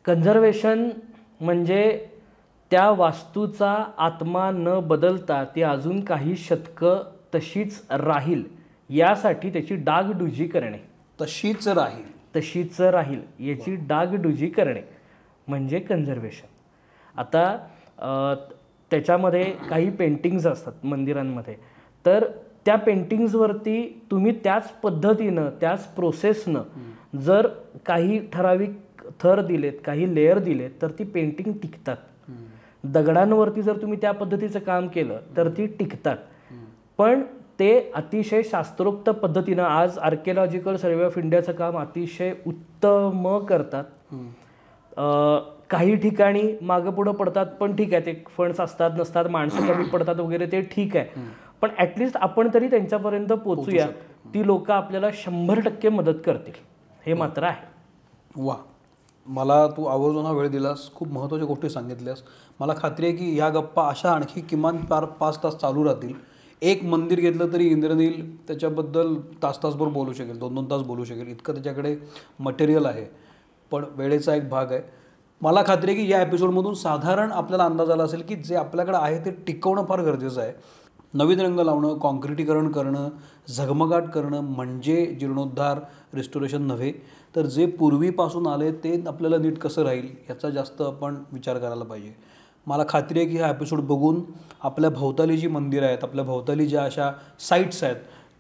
कन्झर्वेशन म्हणजे त्या वास्तूचा आत्मा न बदलता ती अजून काही शतकं तशीच राहील यासाठी त्याची डागडुजी करणे. तशीच राहील याची डागडुजी करणे म्हणजे कन्झर्वेशन. आता त्याच्यामध्ये काही पेंटिंग्ज असतात मंदिरांमध्ये, तर त्या पेंटिंग्जवरती तुम्ही त्याच पद्धतीनं त्याच प्रोसेसनं जर काही ठराविक थर दिलेत, काही लेअर दिलेत, तर ती पेंटिंग टिकतात. दगडांवरती जर तुम्ही त्या पद्धतीचं काम केलं तर ती टिकतात. पण ते अतिशय शास्त्रोक्त पद्धतीनं आज आर्किओलॉजिकल सर्वे ऑफ इंडियाचं काम अतिशय उत्तम करतात. काही ठिकाणी मागं पुढं पडतात, पण ठीक आहे, ते फंड्स असतात नसतात, माणसं कमी पडतात वगैरे, ते ठीक आहे. पण ॲटलिस्ट आपण तरी त्यांच्यापर्यंत पोचूया. ती लोक आपल्याला 100% मदत करतील, हे मात्र आहे. वा, मला तू आवर्जून हा वेळ दिलास, खूप महत्त्वाच्या गोष्टी सांगितल्यास. मला खात्री आहे की ह्या गप्पा अशा आणखी किमान 5 तास चालू राहतील. एक मंदिर घेतलं तरी इंद्रनील त्याच्याबद्दल तासभर बोलू शकेल, 2-2 तास बोलू शकेल, इतकं त्याच्याकडे मटेरियल आहे. पण वेळेचा एक भाग आहे. मला खात्री आहे की या एपिसोडमधून साधारण आपल्याला अंदाज आला असेल की जे आपल्याकडे आहे ते टिकवणं फार गरजेचं आहे. नवीन रंग लावणं, कॉन्क्रिटीकरण करणं, झगमगाट करणं म्हणजे जीर्णोद्धार, रिस्टोरेशन नव्हे, तर जे पूर्वीपासून आले ते आपल्याला नीट कसं राहील याचा जास्त आपण विचार करायला पाहिजे. मला खात्री आहे की हा एपिसोड बघून आपल्या भोवताली जी मंदिरं आहेत, आपल्या भोवताली ज्या अशा साईट्स आहेत,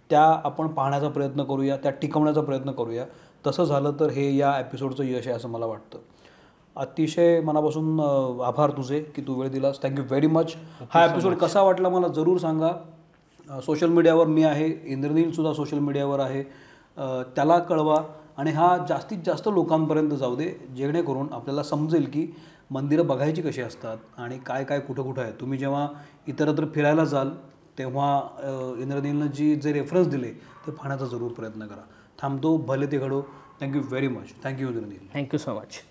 त्या आपण पाहण्याचा प्रयत्न करूया, त्या टिकवण्याचा प्रयत्न करूया. तसं झालं तर हे या एपिसोडचं यश आहे असं मला वाटतं. अतिशय मनापासून आभार तुझे की तू वेळ दिलास. Thank you very much. हा एपिसोड कसा वाटला मला जरूर सांगा. सोशल मीडियावर मी आहे, इंद्रनीलसुद्धा सोशल मीडियावर आहे, त्याला कळवा आणि हा जास्तीत जास्त लोकांपर्यंत जाऊ दे, जेणेकरून आपल्याला समजेल की मंदिरं बघायची कशी असतात आणि काय काय कुठं कुठं आहे. तुम्ही जेव्हा इतरत्र फिरायला जाल तेव्हा इंद्रनीलनं जे रेफरन्स दिले ते पाहण्याचा जरूर प्रयत्न करा. थांबतो, भले ते घडो. Thank you very much. Thank you Indraneel. Thank you so much.